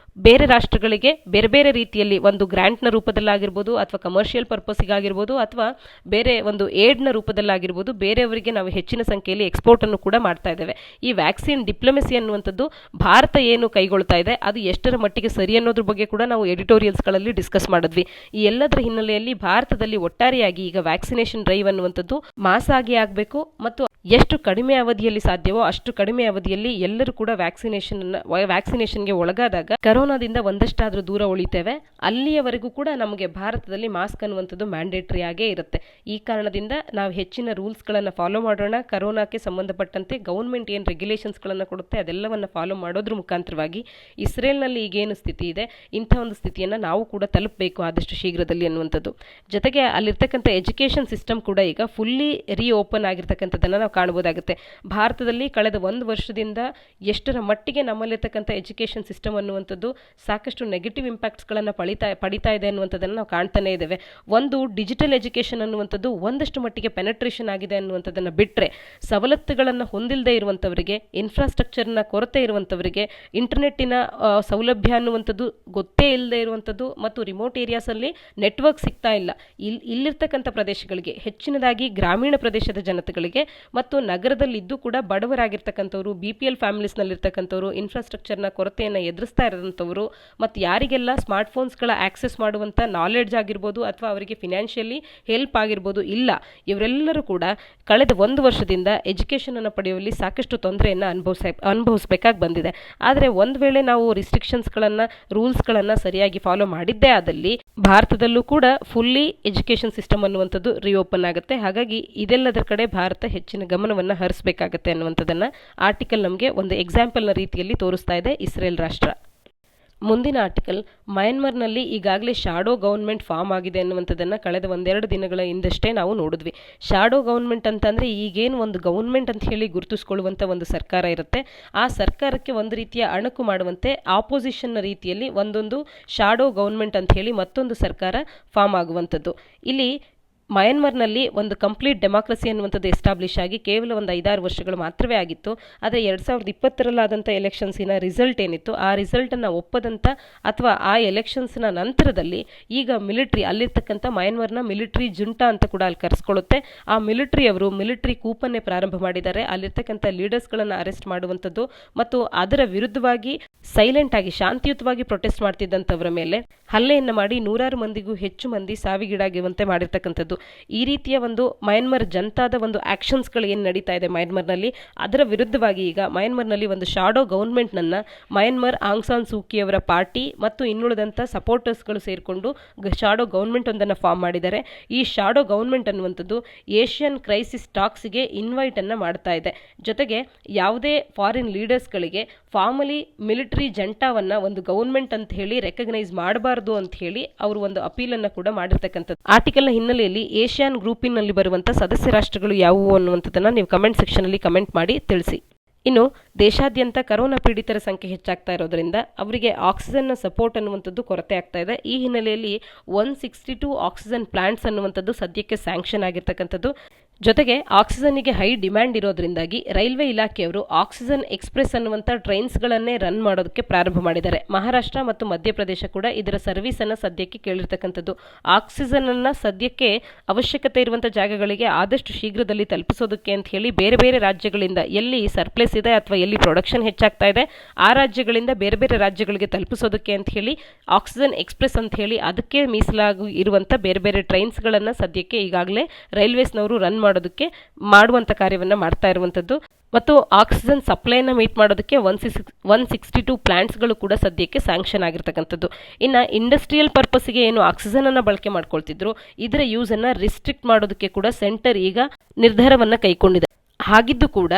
ಬೇರೆ ರಾಷ್ಟ್ರಗಳಿಗೆ ಬೇರೆ ಬೇರೆ ರೀತಿಯಲ್ಲಿ ಒಂದು ಗ್ರ್ಯಾಂಟ್ನ ರೂಪದಲ್ಲಾಗಿರ್ಬೋದು, ಅಥವಾ ಕಮರ್ಷಿಯಲ್ ಪರ್ಪಸ್ಸಿಗಾಗಿರ್ಬೋದು, ಅಥವಾ ಬೇರೆ ಒಂದು ಏಡ್ನ ರೂಪದಲ್ಲಾಗಿರ್ಬೋದು, ಬೇರೆಯವರಿಗೆ ನಾವು ಹೆಚ್ಚಿನ ಸಂಖ್ಯೆಯಲ್ಲಿ ಎಕ್ಸ್ಪೋರ್ಟನ್ನು ಕೂಡ ಮಾಡ್ತಾ ಇದ್ದೇವೆ. ಈ ವ್ಯಾಕ್ಸಿನ್ ಡಿಪ್ಲೊಮೆಸಿ ಅನ್ನುವಂಥದ್ದು ಭಾರತ ಏನು ಕೈಗೊಳ್ತಾ ಇದೆ ಅದು ಎಷ್ಟರ ಮಟ್ಟಿಗೆ ಸರಿ ಅನ್ನೋದ್ರ ಬಗ್ಗೆ ಕೂಡ ನಾವು ಎಡಿಟೋರಿಯಲ್ಸ್ಗಳಲ್ಲಿ ಡಿಸ್ಕಸ್ ಮಾಡಿದ್ವಿ. ಈ ಎಲ್ಲದರ ಹಿನ್ನೆಲೆಯಲ್ಲಿ ಭಾರತದಲ್ಲಿ ಒಟ್ಟಾರೆಯಾಗಿ ಈಗ ವ್ಯಾಕ್ಸಿನೇಷನ್ ಡ್ರೈವ್ ಅನ್ನುವಂಥದ್ದು ಮಾಸ್ ಆಗಿ ಆಗಬೇಕು, ಮತ್ತು ಎಷ್ಟು ಕಡಿಮೆ ಅವಧಿಯಲ್ಲಿ ಸಾಧ್ಯವೋ ಅಷ್ಟು ಕಡಿಮೆ ಅವಧಿಯಲ್ಲಿ ಎಲ್ಲರೂ ಕೂಡ ವ್ಯಾಕ್ಸಿನೇಷನ್ಗೆ ಒಳಗಾದಾಗ ಕರೋನಾದಿಂದ ಒಂದಷ್ಟಾದರೂ ದೂರ ಉಳಿತೇವೆ. ಅಲ್ಲಿಯವರೆಗೂ ಕೂಡ ನಮಗೆ ಭಾರತದಲ್ಲಿ ಮಾಸ್ಕ್ ಅನ್ನುವಂಥದ್ದು ಮ್ಯಾಂಡೇಟ್ರಿ ಆಗೇ ಇರುತ್ತೆ. ಈ ಕಾರಣದಿಂದ ನಾವು ಹೆಚ್ಚಿನ ರೂಲ್ಸ್ಗಳನ್ನು ಫಾಲೋ ಮಾಡೋಣ. ಕರೋನಾಕ್ಕೆ ಸಂಬಂಧಪಟ್ಟಂತೆ ಗೌರ್ಮೆಂಟ್ ಏನು ರೆಗ್ಯುಲೇಷನ್ಸ್ಗಳನ್ನು ಕೊಡುತ್ತೆ ಅದೆಲ್ಲವನ್ನು ಎಲ್ಲವನ್ನು ಫಾಲೋ ಮಾಡೋದ್ರ ಮುಖಾಂತರವಾಗಿ ಇಸ್ರೇಲ್ನಲ್ಲಿ ಈಗೇನು ಸ್ಥಿತಿ ಇದೆ ಇಂಥ ಒಂದು ಸ್ಥಿತಿಯನ್ನು ನಾವು ಕೂಡ ತಲುಪಬೇಕು ಆದಷ್ಟು ಶೀಘ್ರದಲ್ಲಿ ಅನ್ನುವಂಥದ್ದು. ಜೊತೆಗೆ ಅಲ್ಲಿರ್ತಕ್ಕಂಥ ಎಜುಕೇಷನ್ ಸಿಸ್ಟಮ್ ಕೂಡ ಈಗ ಫುಲ್ಲಿ ಓಪನ್ ಆಗಿರ್ತಕ್ಕಂಥದ್ದನ್ನು ನಾವು ಕಾಣ್ಬೋದಾಗುತ್ತೆ. ಭಾರತದಲ್ಲಿ ಕಳೆದ 1 ವರ್ಷದಿಂದ ಎಷ್ಟರ ಮಟ್ಟಿಗೆ ನಮ್ಮಲ್ಲಿರ್ತಕ್ಕಂಥ ಎಜುಕೇಷನ್ ಸಿಸ್ಟಮ್ ಅನ್ನುವಂಥದ್ದು ಸಾಕಷ್ಟು ನೆಗೆಟಿವ್ ಇಂಪ್ಯಾಕ್ಟ್ಸ್ಗಳನ್ನು ಪಡಿತಾ ಇದೆ ಅನ್ನುವಂಥದ್ದನ್ನು ನಾವು ಕಾಣ್ತಾನೆ ಇದ್ದೇವೆ. ಒಂದು ಡಿಜಿಟಲ್ ಎಜುಕೇಷನ್ ಅನ್ನುವಂಥದ್ದು ಒಂದಷ್ಟು ಮಟ್ಟಿಗೆ ಪೆನೆಟ್ರೇಷನ್ ಆಗಿದೆ ಅನ್ನುವಂಥದ್ದನ್ನು ಬಿಟ್ಟರೆ, ಸವಲತ್ತುಗಳನ್ನು ಹೊಂದಿಲ್ಲದೆ ಇರುವಂಥವರಿಗೆ, ಇನ್ಫ್ರಾಸ್ಟ್ರಕ್ಚರ್ನ ಕೊರತೆ ಇರುವಂಥವರಿಗೆ, ಇಂಟರ್ನೆಟ್ಟಿನ ಸೌಲಭ್ಯ ಅನ್ನುವಂಥದ್ದು ಗೊತ್ತೇ ಇಲ್ಲದೆ ಇರುವಂಥದ್ದು ಮತ್ತು ರಿಮೋಟ್ ಏರಿಯಾಸಲ್ಲಿ ನೆಟ್ವರ್ಕ್ ಸಿಗ್ತಾ ಇಲ್ಲ, ಇಲ್ಲಿರ್ತಕ್ಕಂಥ ಪ್ರದೇಶಗಳಿಗೆ, ಹೆಚ್ಚಿನದಾಗಿ ಗ್ರಾಮೀಣ ಪ್ರದೇಶದ ಜನತೆಗಳಿಗೆ ಮತ್ತು ನಗರದಲ್ಲಿದ್ದು ಕೂಡ ಬಡವರಾಗಿರ್ತಕ್ಕಂಥವ್ರು, BPL ಫ್ಯಾಮಿಲೀಸ್ನಲ್ಲಿರ್ತಕ್ಕಂಥವ್ರು, ಇನ್ಫ್ರಾಸ್ಟ್ರಕ್ಚರ್ನ ಕೊರತೆಯನ್ನು ಎದುರಿಸ್ತಾ ಇರೋಂಥವ್ರು ಮತ್ತು ಯಾರಿಗೆಲ್ಲ ಸ್ಮಾರ್ಟ್ಫೋನ್ಸ್ಗಳ ಆಕ್ಸೆಸ್ ಮಾಡುವಂಥ ನಾಲೆಡ್ಜ್ ಆಗಿರ್ಬೋದು ಅಥವಾ ಅವರಿಗೆ ಫಿನಾನ್ಷಿಯಲಿ ಹೆಲ್ಪ್ ಆಗಿರ್ಬೋದು ಇಲ್ಲ, ಇವರೆಲ್ಲರೂ ಕೂಡ ಕಳೆದ 1 ವರ್ಷದಿಂದ ಎಜುಕೇಷನನ್ನು ಪಡೆಯುವಲ್ಲಿ ಸಾಕಷ್ಟು ತೊಂದರೆಯನ್ನು ಅನುಭವಿಸಬೇಕಾಗಿ ಬಂದಿದೆ. ಆದರೆ ಒಂದು ವೇಳೆ ನಾವು ರಿಸ್ಟ್ರಿಕ್ಷನ್ಸ್ಗಳನ್ನು, ರೂಲ್ಸ್ಗಳನ್ನು ಸರಿಯಾಗಿ ಫಾಲೋ ಮಾಡಿದ್ದೇ ಆದಲ್ಲಿ ಭಾರತದಲ್ಲೂ ಕೂಡ ಫುಲ್ಲಿ ಎಜುಕೇಷನ್ ಸಿಸ್ಟಮ್ ಅನ್ನುವಂಥದ್ದು ರಿಓಪನ್ ಆಗುತ್ತೆ. ಹಾಗಾಗಿ ಇದೆಲ್ಲದರ ಕಡೆ ಭಾರತ ಹೆಚ್ಚಿನ ಗಮನವನ್ನು ಹರಿಸಬೇಕಾಗತ್ತೆ ಅನ್ನುವಂಥದ್ದನ್ನು ಆರ್ಟಿಕಲ್ ನಮಗೆ ಒಂದು ಎಕ್ಸಾಂಪಲ್ನ ರೀತಿಯಲ್ಲಿ ತೋರಿಸ್ತಾ ಇದೆ ಇಸ್ರೇಲ್ ರಾಷ್ಟ್ರ. ಮುಂದಿನ ಆರ್ಟಿಕಲ್, ಮಯನ್ಮಾರ್ನಲ್ಲಿ ಈಗಾಗಲೇ ಶಾಡೋ ಗೌರ್ಮೆಂಟ್ ಫಾರ್ಮ್ ಆಗಿದೆ ಅನ್ನುವಂಥದ್ದನ್ನು ಕಳೆದ 1-2 ದಿನಗಳ ಹಿಂದಷ್ಟೇ ನಾವು ನೋಡಿದ್ವಿ. ಶಾಡೋ ಗೌರ್ಮೆಂಟ್ ಅಂತಂದರೆ ಈಗೇನು ಒಂದು ಗೌರ್ಮೆಂಟ್ ಅಂತ ಹೇಳಿ ಗುರುತಿಸ್ಕೊಳ್ಳುವಂಥ ಒಂದು ಸರ್ಕಾರ ಇರುತ್ತೆ, ಆ ಸರ್ಕಾರಕ್ಕೆ ಒಂದು ರೀತಿಯ ಅಣಕು ಮಾಡುವಂತೆ ಆಪೋಸಿಷನ್ನ ರೀತಿಯಲ್ಲಿ ಒಂದೊಂದು ಶಾಡೋ ಗೌರ್ಮೆಂಟ್ ಅಂತ ಹೇಳಿ ಮತ್ತೊಂದು ಸರ್ಕಾರ ಫಾರ್ಮ್ ಆಗುವಂಥದ್ದು. ಇಲ್ಲಿ ಮಯನ್ಮಾರ್ನಲ್ಲಿ ಒಂದು ಕಂಪ್ಲೀಟ್ ಡೆಮಾಕ್ರಸಿ ಅನ್ನುವಂಥದ್ದು ಎಸ್ಟಾಬ್ಲಿಷ್ ಆಗಿ ಕೇವಲ ಒಂದು 5-6 ವರ್ಷಗಳು ಮಾತ್ರವೇ ಆಗಿತ್ತು. ಆದರೆ 2020ರಲ್ಲಾದಂಥ ಎಲೆಕ್ಷನ್ಸಿನ ರಿಸಲ್ಟ್ ಏನಿತ್ತು, ಆ ರಿಸಲ್ಟನ್ನು ಒಪ್ಪದಂಥ ಅಥವಾ ಆ ಎಲೆಕ್ಷನ್ಸ್ನ ನಂತರದಲ್ಲಿ ಈಗ ಅಲ್ಲಿರ್ತಕ್ಕಂಥ ಮಯನ್ಮಾರ್ನ ಮಿಲಿಟ್ರಿ ಜುಂಟಾ ಅಂತ ಕೂಡ ಅಲ್ಲಿ ಕರೆಸ್ಕೊಳ್ಳುತ್ತೆ. ಆ ಮಿಲಿಟ್ರಿಯವರು ಮಿಲಿಟ್ರಿ ಕೂಪನ್ನೇ ಪ್ರಾರಂಭ ಮಾಡಿದ್ದಾರೆ. ಅಲ್ಲಿರ್ತಕ್ಕಂಥ ಲೀಡರ್ಸ್ಗಳನ್ನು ಅರೆಸ್ಟ್ ಮಾಡುವಂಥದ್ದು ಮತ್ತು ಅದರ ವಿರುದ್ಧವಾಗಿ ಸೈಲೆಂಟ್ ಆಗಿ ಶಾಂತಿಯುತವಾಗಿ ಪ್ರೊಟೆಸ್ಟ್ ಮಾಡ್ತಿದ್ದಂಥವರ ಮೇಲೆ ಹಲ್ಲೆಯನ್ನು ಮಾಡಿ 100 ಮಂದಿಗೂ ಹೆಚ್ಚು ಮಂದಿ ಸಾವಿಗೀಡಾಗುವಂತೆ ಮಾಡಿರ್ತಕ್ಕಂಥದ್ದು. ಈ ರೀತಿಯ ಒಂದು ಮಯನ್ಮಾರ್ ಜನತಾದ ಒಂದು ಆಕ್ಷನ್ಸ್ಗಳು ಏನು ನಡೀತಾ ಇದೆ ಮಯನ್ಮಾರ್ನಲ್ಲಿ, ಅದರ ವಿರುದ್ಧವಾಗಿ ಈಗ ಮಯನ್ಮಾರ್ನಲ್ಲಿ ಒಂದು ಶಾಡೋ ಗೌರ್ಮೆಂಟ್ನನ್ನು ಮಯನ್ಮಾರ್ ಆಂಗ್ ಸಾನ್ ಸೂಕಿ ಅವರ ಪಾರ್ಟಿ ಮತ್ತು ಇನ್ನುಳಿದಂಥ ಸಪೋರ್ಟರ್ಸ್ಗಳು ಸೇರಿಕೊಂಡು ಶಾಡೋ ಗೌರ್ಮೆಂಟ್ ಒಂದನ್ನು ಫಾರ್ಮ್ ಮಾಡಿದ್ದಾರೆ. ಈ ಶಾಡೋ ಗೌರ್ಮೆಂಟ್ ಅನ್ನುವಂಥದ್ದು ಏಷ್ಯನ್ ಕ್ರೈಸಿಸ್ ಟಾಕ್ಸ್ಗೆ ಇನ್ವೈಟನ್ನು ಮಾಡ್ತಾ ಇದೆ. ಜೊತೆಗೆ ಯಾವುದೇ ಫಾರಿನ್ ಲೀಡರ್ಸ್ಗಳಿಗೆ ಫಾರ್ಮಲಿ ಮಿಲಿಟರಿ ಜಂಟಾವನ್ನು ಒಂದು ಗೌರ್ಮೆಂಟ್ ಅಂತ ಹೇಳಿ ರೆಕಗ್ನೈಸ್ ಮಾಡಬಾರ್ದು ಅಂತ ಹೇಳಿ ಅವರು ಒಂದು ಅಪೀಲನ್ನು ಕೂಡ ಮಾಡಿರ್ತಕ್ಕಂಥದ್ದು. ಆರ್ಟಿಕಲ್ನ ಹಿನ್ನೆಲೆಯಲ್ಲಿ ಏಷ್ಯಾನ್ ಗ್ರೂಪಿನಲ್ಲಿ ಬರುವಂಥ ಸದಸ್ಯ ರಾಷ್ಟ್ರಗಳು ಯಾವುವು ಅನ್ನುವಂಥದ್ದನ್ನು ನೀವು ಕಮೆಂಟ್ ಸೆಕ್ಷನಲ್ಲಿ ಕಮೆಂಟ್ ಮಾಡಿ ತಿಳಿಸಿ. ಇನ್ನು ದೇಶಾದ್ಯಂತ ಕರೋನಾ ಪೀಡಿತರ ಸಂಖ್ಯೆ ಹೆಚ್ಚಾಗ್ತಾ ಇರೋದ್ರಿಂದ ಅವರಿಗೆ ಆಕ್ಸಿಜನ್ನ ಸಪೋರ್ಟ್ ಅನ್ನುವಂಥದ್ದು ಕೊರತೆ ಆಗ್ತಾ ಇದೆ. ಈ ಹಿನ್ನೆಲೆಯಲ್ಲಿ 162 ಆಕ್ಸಿಜನ್ ಪ್ಲಾಂಟ್ಸ್ ಅನ್ನುವಂಥದ್ದು ಸದ್ಯಕ್ಕೆ ಸ್ಯಾಂಕ್ಷನ್ ಆಗಿರ್ತಕ್ಕಂಥದ್ದು. ಜೊತೆಗೆ ಆಕ್ಸಿಜನ್ನಿಗೆ ಹೈ ಡಿಮ್ಯಾಂಡ್ ಇರೋದ್ರಿಂದಾಗಿ ರೈಲ್ವೆ ಇಲಾಖೆಯವರು ಆಕ್ಸಿಜನ್ ಎಕ್ಸ್ಪ್ರೆಸ್ ಅನ್ನುವಂಥ ಟ್ರೈನ್ಸ್ಗಳನ್ನೇ ರನ್ ಮಾಡೋದಕ್ಕೆ ಪ್ರಾರಂಭ ಮಾಡಿದ್ದಾರೆ. ಮಹಾರಾಷ್ಟ್ರ ಮತ್ತು ಮಧ್ಯಪ್ರದೇಶ ಕೂಡ ಇದರ ಸರ್ವಿಸನ್ನು ಸದ್ಯಕ್ಕೆ ಕೇಳಿರ್ತಕ್ಕಂಥದ್ದು. ಆಕ್ಸಿಜನನ್ನು ಸದ್ಯಕ್ಕೆ ಅವಶ್ಯಕತೆ ಇರುವಂಥ ಜಾಗಗಳಿಗೆ ಆದಷ್ಟು ಶೀಘ್ರದಲ್ಲಿ ತಲುಪಿಸೋದಕ್ಕೆ ಅಂತ ಹೇಳಿ ಬೇರೆ ಬೇರೆ ರಾಜ್ಯಗಳಿಂದ ಎಲ್ಲಿ ಸರ್ಪ್ಲೇಸ್ ಇದೆ ಅಥವಾ ಎಲ್ಲಿ ಪ್ರೊಡಕ್ಷನ್ ಹೆಚ್ಚಾಗ್ತಾ ಇದೆ ಆ ರಾಜ್ಯಗಳಿಂದ ಬೇರೆ ಬೇರೆ ರಾಜ್ಯಗಳಿಗೆ ತಲುಪಿಸೋದಕ್ಕೆ ಅಂತ ಹೇಳಿ ಆಕ್ಸಿಜನ್ ಎಕ್ಸ್ಪ್ರೆಸ್ ಅಂತ ಹೇಳಿ ಅದಕ್ಕೆ ಮೀಸಲಾಗಿ ಇರುವಂಥ ಬೇರೆ ಬೇರೆ ಟ್ರೈನ್ಸ್ಗಳನ್ನು ಸದ್ಯಕ್ಕೆ ಈಗಾಗಲೇ ರೈಲ್ವೇಸ್ನವರು ರನ್ ಮಾಡುವಂಥ ಕಾರ್ಯವನ್ನು ಮಾಡ್ತಾ ಇರುವಂಥದ್ದು. ಮತ್ತು ಆಕ್ಸಿಜನ್ ಸಪ್ಲೈನ ಮೀಟ್ ಮಾಡೋದಕ್ಕೆ 162 ಪ್ಲಾಂಟ್ಸ್ಗಳು ಕೂಡ ಸದ್ಯಕ್ಕೆ ಸ್ಯಾಂಕ್ಷನ್ ಆಗಿರ್ತಕ್ಕಂಥದ್ದು. ಇನ್ನು ಇಂಡಸ್ಟ್ರಿಯಲ್ ಪರ್ಪಸ್ಗೆ ಏನು ಆಕ್ಸಿಜನನ್ನು ಬಳಕೆ ಮಾಡ್ಕೊಳ್ತಿದ್ರು ಇದರ ಯೂಸನ್ನು ರಿಸ್ಟ್ರಿಕ್ಟ್ ಮಾಡೋದಕ್ಕೆ ಕೂಡ ಸೆಂಟರ್ ಈಗ ನಿರ್ಧಾರವನ್ನು ಕೈಗೊಂಡಿದೆ. ಹಾಗಿದ್ದು ಕೂಡ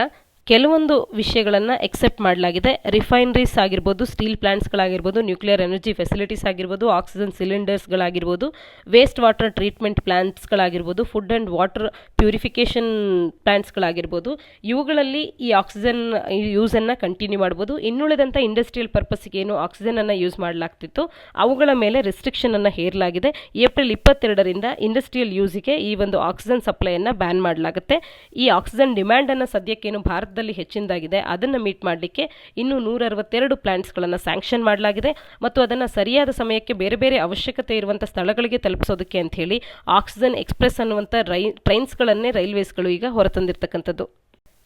ಕೆಲವೊಂದು ವಿಷಯಗಳನ್ನು ಎಕ್ಸೆಪ್ಟ್ ಮಾಡಲಾಗಿದೆ. ರಿಫೈನರೀಸ್ ಆಗಿರ್ಬೋದು, ಸ್ಟೀಲ್ ಪ್ಲಾಂಟ್ಸ್ಗಳಾಗಿರ್ಬೋದು, ನ್ಯೂಕ್ಲಿಯರ್ ಎನರ್ಜಿ ಫೆಸಿಲಿಟೀಸ್ ಆಗಿರ್ಬೋದು, ಆಕ್ಸಿಜನ್ ಸಿಲಿಂಡರ್ಸ್ಗಳಾಗಿರ್ಬೋದು, ವೇಸ್ಟ್ ವಾಟರ್ ಟ್ರೀಟ್ಮೆಂಟ್ ಪ್ಲಾಂಟ್ಸ್ಗಳಾಗಿರ್ಬೋದು, ಫುಡ್ ಆ್ಯಂಡ್ ವಾಟರ್ ಪ್ಯೂರಿಫಿಕೇಷನ್ ಪ್ಲಾಂಟ್ಸ್ಗಳಾಗಿರ್ಬೋದು, ಇವುಗಳಲ್ಲಿ ಈ ಆಕ್ಸಿಜನ್ ಯೂಸನ್ನು ಕಂಟಿನ್ಯೂ ಮಾಡ್ಬೋದು. ಇನ್ನುಳಿದಂಥ ಇಂಡಸ್ಟ್ರಿಯಲ್ ಪರ್ಪಸ್ಗೆ ಏನು ಆಕ್ಸಿಜನನ್ನು ಯೂಸ್ ಮಾಡಲಾಗ್ತಿತ್ತು ಅವುಗಳ ಮೇಲೆ ರೆಸ್ಟ್ರಿಕ್ಷನನ್ನು ಹೇರಲಾಗಿದೆ. ಏಪ್ರಿಲ್ 22ರಿಂದ ಇಂಡಸ್ಟ್ರಿಯಲ್ ಯೂಸಿಗೆ ಈ ಒಂದು ಆಕ್ಸಿಜನ್ ಸಪ್ಲೈಯನ್ನು ಬ್ಯಾನ್ ಮಾಡಲಾಗುತ್ತೆ. ಈ ಆಕ್ಸಿಜನ್ ಡಿಮ್ಯಾಂಡನ್ನು ಸದ್ಯಕ್ಕೇನು ಭಾರತ ಹೆಚ್ಚಿನದಾಗಿದೆ ಅದನ್ನು ಮೀಟ್ ಮಾಡಲಿಕ್ಕೆ ಇನ್ನು 162 ಪ್ಲಾಂಟ್ಸ್ಗಳನ್ನು ಸ್ಯಾಂಕ್ಷನ್ ಮಾಡಲಾಗಿದೆ ಮತ್ತು ಅದನ್ನು ಸರಿಯಾದ ಸಮಯಕ್ಕೆ ಬೇರೆ ಬೇರೆ ಅವಶ್ಯಕತೆ ಇರುವಂಥ ಸ್ಥಳಗಳಿಗೆ ತಲುಪಿಸೋದಕ್ಕೆ ಅಂತ ಹೇಳಿ ಆಕ್ಸಿಜನ್ ಎಕ್ಸ್ಪ್ರೆಸ್ ಅನ್ನುವಂಥ ಟ್ರೈನ್ಸ್ಗಳನ್ನೇ ರೈಲ್ವೇಸ್ಗಳು ಈಗ ಹೊರತಂದಿರ್ತಕ್ಕಂಥದ್ದು.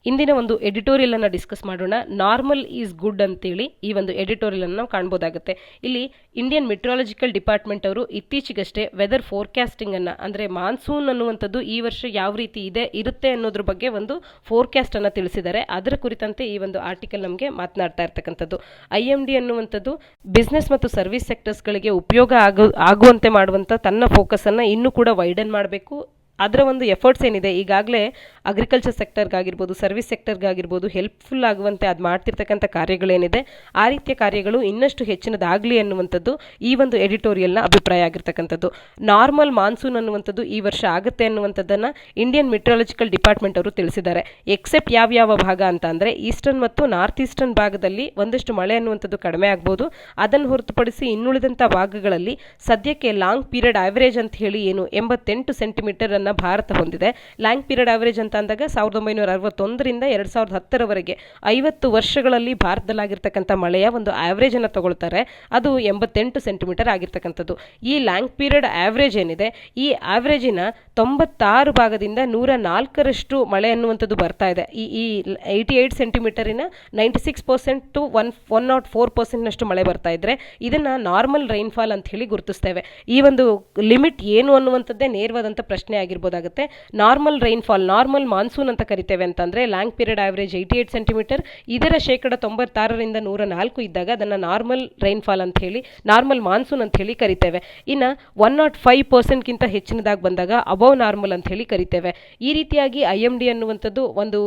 ಇಂದಿನ ಒಂದು ಎಡಿಟೋರಿಯಲ್ ಅನ್ನು ಡಿಸ್ಕಸ್ ಮಾಡೋಣ. ನಾರ್ಮಲ್ ಈಸ್ ಗುಡ್ ಅಂತೇಳಿ ಈ ಒಂದು ಎಡಿಟೋರಿಯಲ್ ಅನ್ನು ನಾವು ಕಾಣ್ಬೋದಾಗುತ್ತೆ. ಇಲ್ಲಿ ಇಂಡಿಯನ್ ಮೆಟ್ರಾಲಜಿಕಲ್ ಡಿಪಾರ್ಟ್ಮೆಂಟ್ ಅವರು ಇತ್ತೀಚೆಗಷ್ಟೇ ವೆದರ್ ಫೋರ್ಕಾಸ್ಟಿಂಗ್ ಅನ್ನು, ಅಂದರೆ ಮಾನ್ಸೂನ್ ಅನ್ನುವಂಥದ್ದು ಈ ವರ್ಷ ಯಾವ ರೀತಿ ಇರುತ್ತೆ ಅನ್ನೋದ್ರ ಬಗ್ಗೆ ಒಂದು ಫೋರ್ಕಾಸ್ಟ್ ಅನ್ನು ತಿಳಿಸಿದ್ದಾರೆ. ಅದರ ಕುರಿತಂತೆ ಈ ಒಂದು ಆರ್ಟಿಕಲ್ ನಮಗೆ ಮಾತನಾಡ್ತಾ ಇರ್ತಕ್ಕಂಥದ್ದು. IMD ಅನ್ನುವಂಥದ್ದು ಬಿಸ್ನೆಸ್ ಮತ್ತು ಸರ್ವಿಸ್ ಸೆಕ್ಟರ್ಸ್ಗಳಿಗೆ ಉಪಯೋಗ ಆಗುವಂತೆ ಮಾಡುವಂಥ ತನ್ನ ಫೋಕಸ್ ಅನ್ನು ಇನ್ನೂ ಕೂಡ ವೈಡನ್ ಮಾಡಬೇಕು. ಅದರ ಒಂದು ಎಫರ್ಟ್ಸ್ ಏನಿದೆ ಈಗಾಗಲೇ ಅಗ್ರಿಕಲ್ಚರ್ ಸೆಕ್ಟರ್ಗಾಗಿರ್ಬೋದು, ಸರ್ವಿಸ್ ಸೆಕ್ಟರ್ಗಾಗಿರ್ಬೋದು ಹೆಲ್ಪ್ಫುಲ್ ಆಗುವಂತೆ ಅದು ಮಾಡ್ತಿರ್ತಕ್ಕಂಥ ಕಾರ್ಯಗಳೇನಿದೆ ಆ ರೀತಿಯ ಕಾರ್ಯಗಳು ಇನ್ನಷ್ಟು ಹೆಚ್ಚಿನದಾಗಲಿ ಅನ್ನುವಂಥದ್ದು ಈ ಒಂದು ಎಡಿಟೋರಿಯಲ್ನ ಅಭಿಪ್ರಾಯ ಆಗಿರ್ತಕ್ಕಂಥದ್ದು. ನಾರ್ಮಲ್ ಮಾನ್ಸೂನ್ ಅನ್ನುವಂಥದ್ದು ಈ ವರ್ಷ ಆಗುತ್ತೆ ಅನ್ನುವಂಥದ್ದನ್ನು ಇಂಡಿಯನ್ ಮೆಟ್ರಾಲಜಿಕಲ್ ಡಿಪಾರ್ಟ್ಮೆಂಟ್ ಅವರು ತಿಳಿಸಿದ್ದಾರೆ. ಎಕ್ಸೆಪ್ಟ್ ಯಾವ ಭಾಗ ಅಂತ ಅಂದರೆ ಈಸ್ಟರ್ನ್ ಮತ್ತು ನಾರ್ತ್ ಈಸ್ಟರ್ನ್ ಭಾಗದಲ್ಲಿ ಒಂದಷ್ಟು ಮಳೆ ಅನ್ನುವಂಥದ್ದು ಕಡಿಮೆ ಆಗ್ಬೋದು. ಅದನ್ನು ಹೊರತುಪಡಿಸಿ ಇನ್ನುಳಿದಂಥ ಭಾಗಗಳಲ್ಲಿ ಸದ್ಯಕ್ಕೆ ಲಾಂಗ್ ಪೀರಿಯಡ್ ಆವರೇಜ್ ಅಂತ ಹೇಳಿ ಏನು 88 ಸೆಂಟಿಮೀಟರ್ ಅನ್ನು ಭಾರತ ಹೊಂದಿದೆ. ಲಾಂಗ್ ಪೀರಿಯಡ್ ಆವರೇಜ್ ಅಂತ ಅಂದಾಗ 1961ರಿಂದ 2010ರವರೆಗೆ 50 ವರ್ಷಗಳಲ್ಲಿ ಭಾರತದಲ್ಲಾಗಿರ್ತಕ್ಕಂಥ ಮಳೆಯ ಒಂದು ಆವರೇಜ್ ಅನ್ನು ತಗೊಳ್ತಾರೆ. ಅದು 88 ಸೆಂಟಿಮೀಟರ್ ಆಗಿರ್ತಕ್ಕಂಥದ್ದು. ಈ ಲಾಂಗ್ ಪೀರಿಯಡ್ ಆವರೇಜ್ ಏನಿದೆ ಈ ಆವರೇಜಿನ 96 ಭಾಗದಿಂದ 104ರಷ್ಟು ಮಳೆ ಅನ್ನುವಂಥದ್ದು ಬರ್ತಾ ಇದೆ. ಈ 88 ಸೆಂಟಿಮೀಟರಿನ 96% ಟು 104% ಮಳೆ ಬರ್ತಾ ಇದ್ರೆ ಇದನ್ನ ನಾರ್ಮಲ್ ರೈನ್ಫಾಲ್ ಅಂತ ಹೇಳಿ ಗುರುತಿಸ್ತೇವೆ. ಈ ಒಂದು ಲಿಮಿಟ್ ಏನು ಅನ್ನುವಂಥದ್ದೇ ನೇರವಾದಂಥ ಪ್ರಶ್ನೆ ಆಗಿರ್ಬೋದಾಗುತ್ತೆ. ನಾರ್ಮಲ್ ರೈನ್ಫಾಲ್, ನಾರ್ಮಲ್ ಮಾನ್ಸೂನ್ ಅಂತ ಕರಿತೇವೆ ಅಂತಂದ್ರೆ ಲಾಂಗ್ ಪೀರಿಯಡ್ ಆವರೇಜ್ 88 ಸೆಂಟಿಮೀಟರ್, ಇದರ 96ರಿಂದ 104 ಇದ್ದಾಗ ಅದನ್ನು ನಾರ್ಮಲ್ ರೈನ್ಫಾಲ್ ಅಂತ ಹೇಳಿ, ನಾರ್ಮಲ್ ಮಾನ್ಸೂನ್ ಅಂತ ಹೇಳಿ ಕರಿತೇವೆ. ಇನ್ನು 105%ಗಿಂತ ಹೆಚ್ಚಿನದಾಗಿ ಬಂದಾಗ ಅಬೌವ್ ನಾರ್ಮಲ್ ಅಂತ ಹೇಳಿ ಕರಿತೇವೆ. ಈ ರೀತಿಯಾಗಿ IMD ಅನ್ನುವಂಥದ್ದು ಒಂದು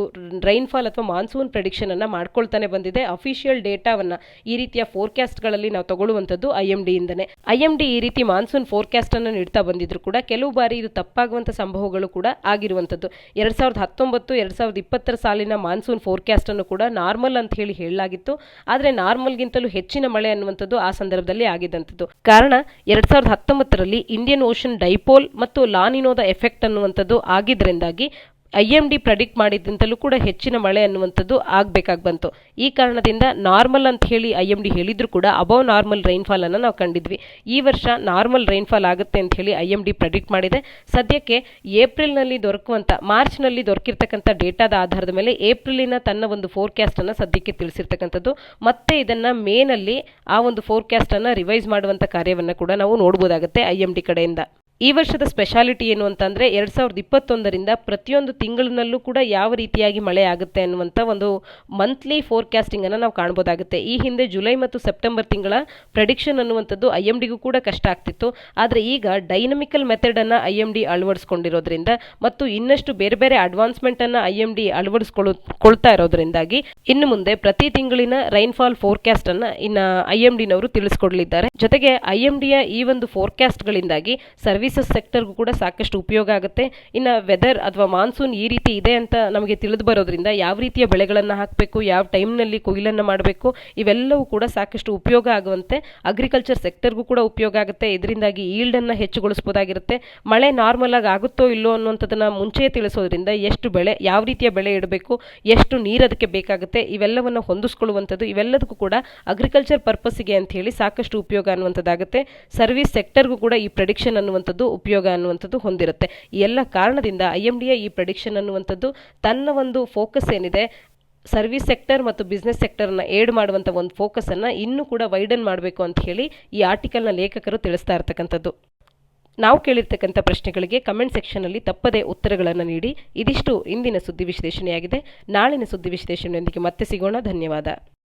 ರೈನ್ಫಾಲ್ ಅಥವಾ ಮಾನ್ಸೂನ್ ಪ್ರೆಡಿಕ್ಷನ್ ಅನ್ನ ಮಾಡ್ಕೊಳ್ತಾನೆ ಬಂದಿದೆ. ಅಫಿಷಿಯಲ್ ಡೇಟಾವನ್ನ ಈ ರೀತಿಯ ಫೋರ್ಕಾಸ್ಟ್ಗಳಲ್ಲಿ ನಾವು ತಗೊಳ್ಳುವಂಥದ್ದು IMD ಇಂದನೇ. IMD ಈ ರೀತಿ ಮಾನ್ಸೂನ್ ಫೋರ್ಕಾಸ್ಟ್ ಅನ್ನು ನೀಡ್ತಾ ಬಂದಿದ್ರು ಕೂಡ ಕೆಲವು ಬಾರಿ ಇದು ತಪ್ಪಾಗುವಂಥ ಸಂಭವಗಳು ಕೂಡ ಆಗಿರುವಂಥದ್ದು. 2019-2020 ಸಾಲಿನ ಮಾನ್ಸೂನ್ ಫೋರ್ಕಾಸ್ಟ್ ಅನ್ನು ಕೂಡ ನಾರ್ಮಲ್ ಅಂತ ಹೇಳಿ ಹೇಳಲಾಗಿತ್ತು. ಆದರೆ ನಾರ್ಮಲ್ಗಿಂತಲೂ ಹೆಚ್ಚಿನ ಮಳೆ ಅನ್ನುವಂಥದ್ದು ಆ ಸಂದರ್ಭದಲ್ಲಿ ಆಗಿದ್ದಂಥದ್ದು. ಕಾರಣ 2019ರಲ್ಲಿ ಇಂಡಿಯನ್ ಓಷನ್ ಡೈಪೋಲ್ ಮತ್ತು ಲಾನಿನೋದ ಎಫೆಕ್ಟ್ ಅನ್ನುವಂಥದ್ದು ಆಗಿದ್ರಿಂದಾಗಿ IMD ಪ್ರೆಡಿಕ್ಟ್ ಮಾಡಿದ್ದಂತಲೂ ಕೂಡ ಹೆಚ್ಚಿನ ಮಳೆ ಅನ್ನುವಂಥದ್ದು ಆಗಬೇಕಾಗಿ ಬಂತು. ಈ ಕಾರಣದಿಂದ ನಾರ್ಮಲ್ ಅಂತ ಹೇಳಿ IMD ಹೇಳಿದ್ರು ಕೂಡ ಅಬೌವ್ ನಾರ್ಮಲ್ ರೈನ್ಫಾಲ್ ಅನ್ನು ನಾವು ಕಂಡಿದ್ವಿ. ಈ ವರ್ಷ ನಾರ್ಮಲ್ ರೈನ್ಫಾಲ್ ಆಗುತ್ತೆ ಅಂತ ಹೇಳಿ IMD ಪ್ರೆಡಿಕ್ಟ್ ಮಾಡಿದೆ. ಸದ್ಯಕ್ಕೆ ಏಪ್ರಿಲ್ನಲ್ಲಿ ದೊರಕುವಂಥ, ಮಾರ್ಚ್ನಲ್ಲಿ ದೊರಕಿರ್ತಕ್ಕಂಥ ಡೇಟಾದ ಆಧಾರದ ಮೇಲೆ ಏಪ್ರಿಲಿನ ತನ್ನ ಒಂದು ಫೋರ್ಕಾಸ್ಟ್ ಅನ್ನು ಸದ್ಯಕ್ಕೆ ತಿಳಿಸಿರ್ತಕ್ಕಂಥದ್ದು. ಮತ್ತೆ ಇದನ್ನ ಮೇನಲ್ಲಿ ಆ ಒಂದು ಫೋರ್ಕಾಸ್ಟ್ ಅನ್ನು ರಿವೈಸ್ ಮಾಡುವಂಥ ಕಾರ್ಯವನ್ನು ಕೂಡ ನಾವು ನೋಡ್ಬೋದಾಗುತ್ತೆ IMD ಕಡೆಯಿಂದ. ಈ ವರ್ಷದ ಸ್ಪೆಷಾಲಿಟಿ ಏನು ಅಂತಂದರೆ 2021ರಿಂದ ಪ್ರತಿಯೊಂದು ತಿಂಗಳಿನಲ್ಲೂ ಕೂಡ ಯಾವ ರೀತಿಯಾಗಿ ಮಳೆ ಆಗುತ್ತೆ ಅನ್ನುವಂಥ ಒಂದು ಮಂತ್ಲಿ ಫೋರ್ಕಾಸ್ಟಿಂಗನ್ನು ನಾವು ಕಾಣ್ಬೋದಾಗುತ್ತೆ. ಈ ಹಿಂದೆ ಜುಲೈ ಮತ್ತು ಸೆಪ್ಟೆಂಬರ್ ತಿಂಗಳ ಪ್ರೆಡಿಕ್ಷನ್ ಅನ್ನುವಂಥದ್ದು IMDಗೂ ಕೂಡ ಕಷ್ಟ ಆಗ್ತಿತ್ತು. ಆದರೆ ಈಗ ಡೈನಮಿಕಲ್ ಮೆಥಡನ್ನು IMD ಅಳವಡಿಸ್ಕೊಂಡಿರೋದ್ರಿಂದ ಮತ್ತು ಇನ್ನಷ್ಟು ಬೇರೆ ಬೇರೆ ಅಡ್ವಾನ್ಸ್ಮೆಂಟನ್ನು IMD ಅಳವಡಿಸ್ಕೊಳ್ತಾ ಇರೋದ್ರಿಂದಾಗಿ ಇನ್ನು ಮುಂದೆ ಪ್ರತಿ ತಿಂಗಳಿನ ರೈನ್ಫಾಲ್ ಫೋರ್ಕಾಸ್ಟನ್ನು ಇನ್ನು IMDನವರು ತಿಳಿಸ್ಕೊಡ್ಲಿದ್ದಾರೆ. ಜೊತೆಗೆ IMDಯ ಈ ಒಂದು ಫೋರ್ಕಾಸ್ಟ್ಗಳಿಂದಾಗಿ ಸರ್ವಿಸಸ್ ಸೆಕ್ಟರ್ಗೂ ಕೂಡ ಸಾಕಷ್ಟು ಉಪಯೋಗ ಆಗುತ್ತೆ. ಇನ್ನು ವೆದರ್ ಅಥವಾ ಮಾನ್ಸೂನ್ ಈ ರೀತಿ ಇದೆ ಅಂತ ನಮಗೆ ತಿಳಿದು ಬರೋದ್ರಿಂದ ಯಾವ ರೀತಿಯ ಬೆಳೆಗಳನ್ನು ಹಾಕಬೇಕು, ಯಾವ ಟೈಮ್ನಲ್ಲಿ ಕೊಯ್ಲನ್ನು ಮಾಡಬೇಕು, ಇವೆಲ್ಲವೂ ಕೂಡ ಸಾಕಷ್ಟು ಉಪಯೋಗ ಆಗುವಂತೆ ಅಗ್ರಿಕಲ್ಚರ್ ಸೆಕ್ಟರ್ಗೂ ಕೂಡ ಉಪಯೋಗ ಆಗುತ್ತೆ. ಇದರಿಂದಾಗಿ ಈಲ್ಡನ್ನು ಹೆಚ್ಚುಗೊಳಿಸಬಹುದಾಗಿರುತ್ತೆ. ಮಳೆ ನಾರ್ಮಲ್ ಆಗಿ ಆಗುತ್ತೋ ಇಲ್ಲೋ ಅನ್ನುವಂಥದ್ದನ್ನು ಮುಂಚೆಯೇ ತಿಳಿಸೋದ್ರಿಂದ ಎಷ್ಟು ಬೆಳೆ, ಯಾವ ರೀತಿಯ ಬೆಳೆ ಇಡಬೇಕು, ಎಷ್ಟು ನೀರು ಅದಕ್ಕೆ ಬೇಕಾಗುತ್ತೆ, ಇವೆಲ್ಲವನ್ನು ಹೊಂದಿಸ್ಕೊಳ್ಳುವಂಥದ್ದು, ಇವೆಲ್ಲದಕ್ಕೂ ಕೂಡ ಅಗ್ರಿಕಲ್ಚರ್ ಪರ್ಪಸ್ಸಿಗೆ ಅಂತ ಹೇಳಿ ಸಾಕಷ್ಟು ಉಪಯೋಗ ಅನ್ನುವಂಥದ್ದಾಗುತ್ತೆ. ಸರ್ವಿಸ್ ಸೆಕ್ಟರ್ಗೂ ಕೂಡ ಈ ಪ್ರೆಡಿಕ್ಷನ್ ಅನ್ನುವಂಥದ್ದು ಉಪಯೋಗ ಅನ್ನುವಂಥದ್ದು ಹೊಂದಿರುತ್ತೆ. ಈ ಎಲ್ಲ ಕಾರಣದಿಂದ IMDಯ ಈ ಪ್ರೆಡಿಕ್ಷನ್ ಅನ್ನುವಂಥದ್ದು ತನ್ನ ಒಂದು ಫೋಕಸ್ ಏನಿದೆ ಸರ್ವಿಸ್ ಸೆಕ್ಟರ್ ಮತ್ತು ಬಿಸ್ನೆಸ್ ಸೆಕ್ಟರ್ನ ಏಡ್ ಮಾಡುವಂಥ ಒಂದು ಫೋಕಸನ್ನು ಇನ್ನೂ ಕೂಡ ವೈಡನ್ ಮಾಡಬೇಕು ಅಂತ ಹೇಳಿ ಈ ಆರ್ಟಿಕಲ್ನ ಲೇಖಕರು ತಿಳಿಸ್ತಾ ಇರ್ತಕ್ಕಂಥದ್ದು. ನಾವು ಕೇಳಿರ್ತಕ್ಕಂಥ ಪ್ರಶ್ನೆಗಳಿಗೆ ಕಮೆಂಟ್ ಸೆಕ್ಷನಲ್ಲಿ ತಪ್ಪದೇ ಉತ್ತರಗಳನ್ನು ನೀಡಿ. ಇದಿಷ್ಟು ಇಂದಿನ ಸುದ್ದಿ ವಿಶ್ಲೇಷಣೆಯಾಗಿದೆ. ನಾಳಿನ ಸುದ್ದಿ ವಿಶ್ಲೇಷಣೆಯೊಂದಿಗೆ ಮತ್ತೆ ಸಿಗೋಣ. ಧನ್ಯವಾದ.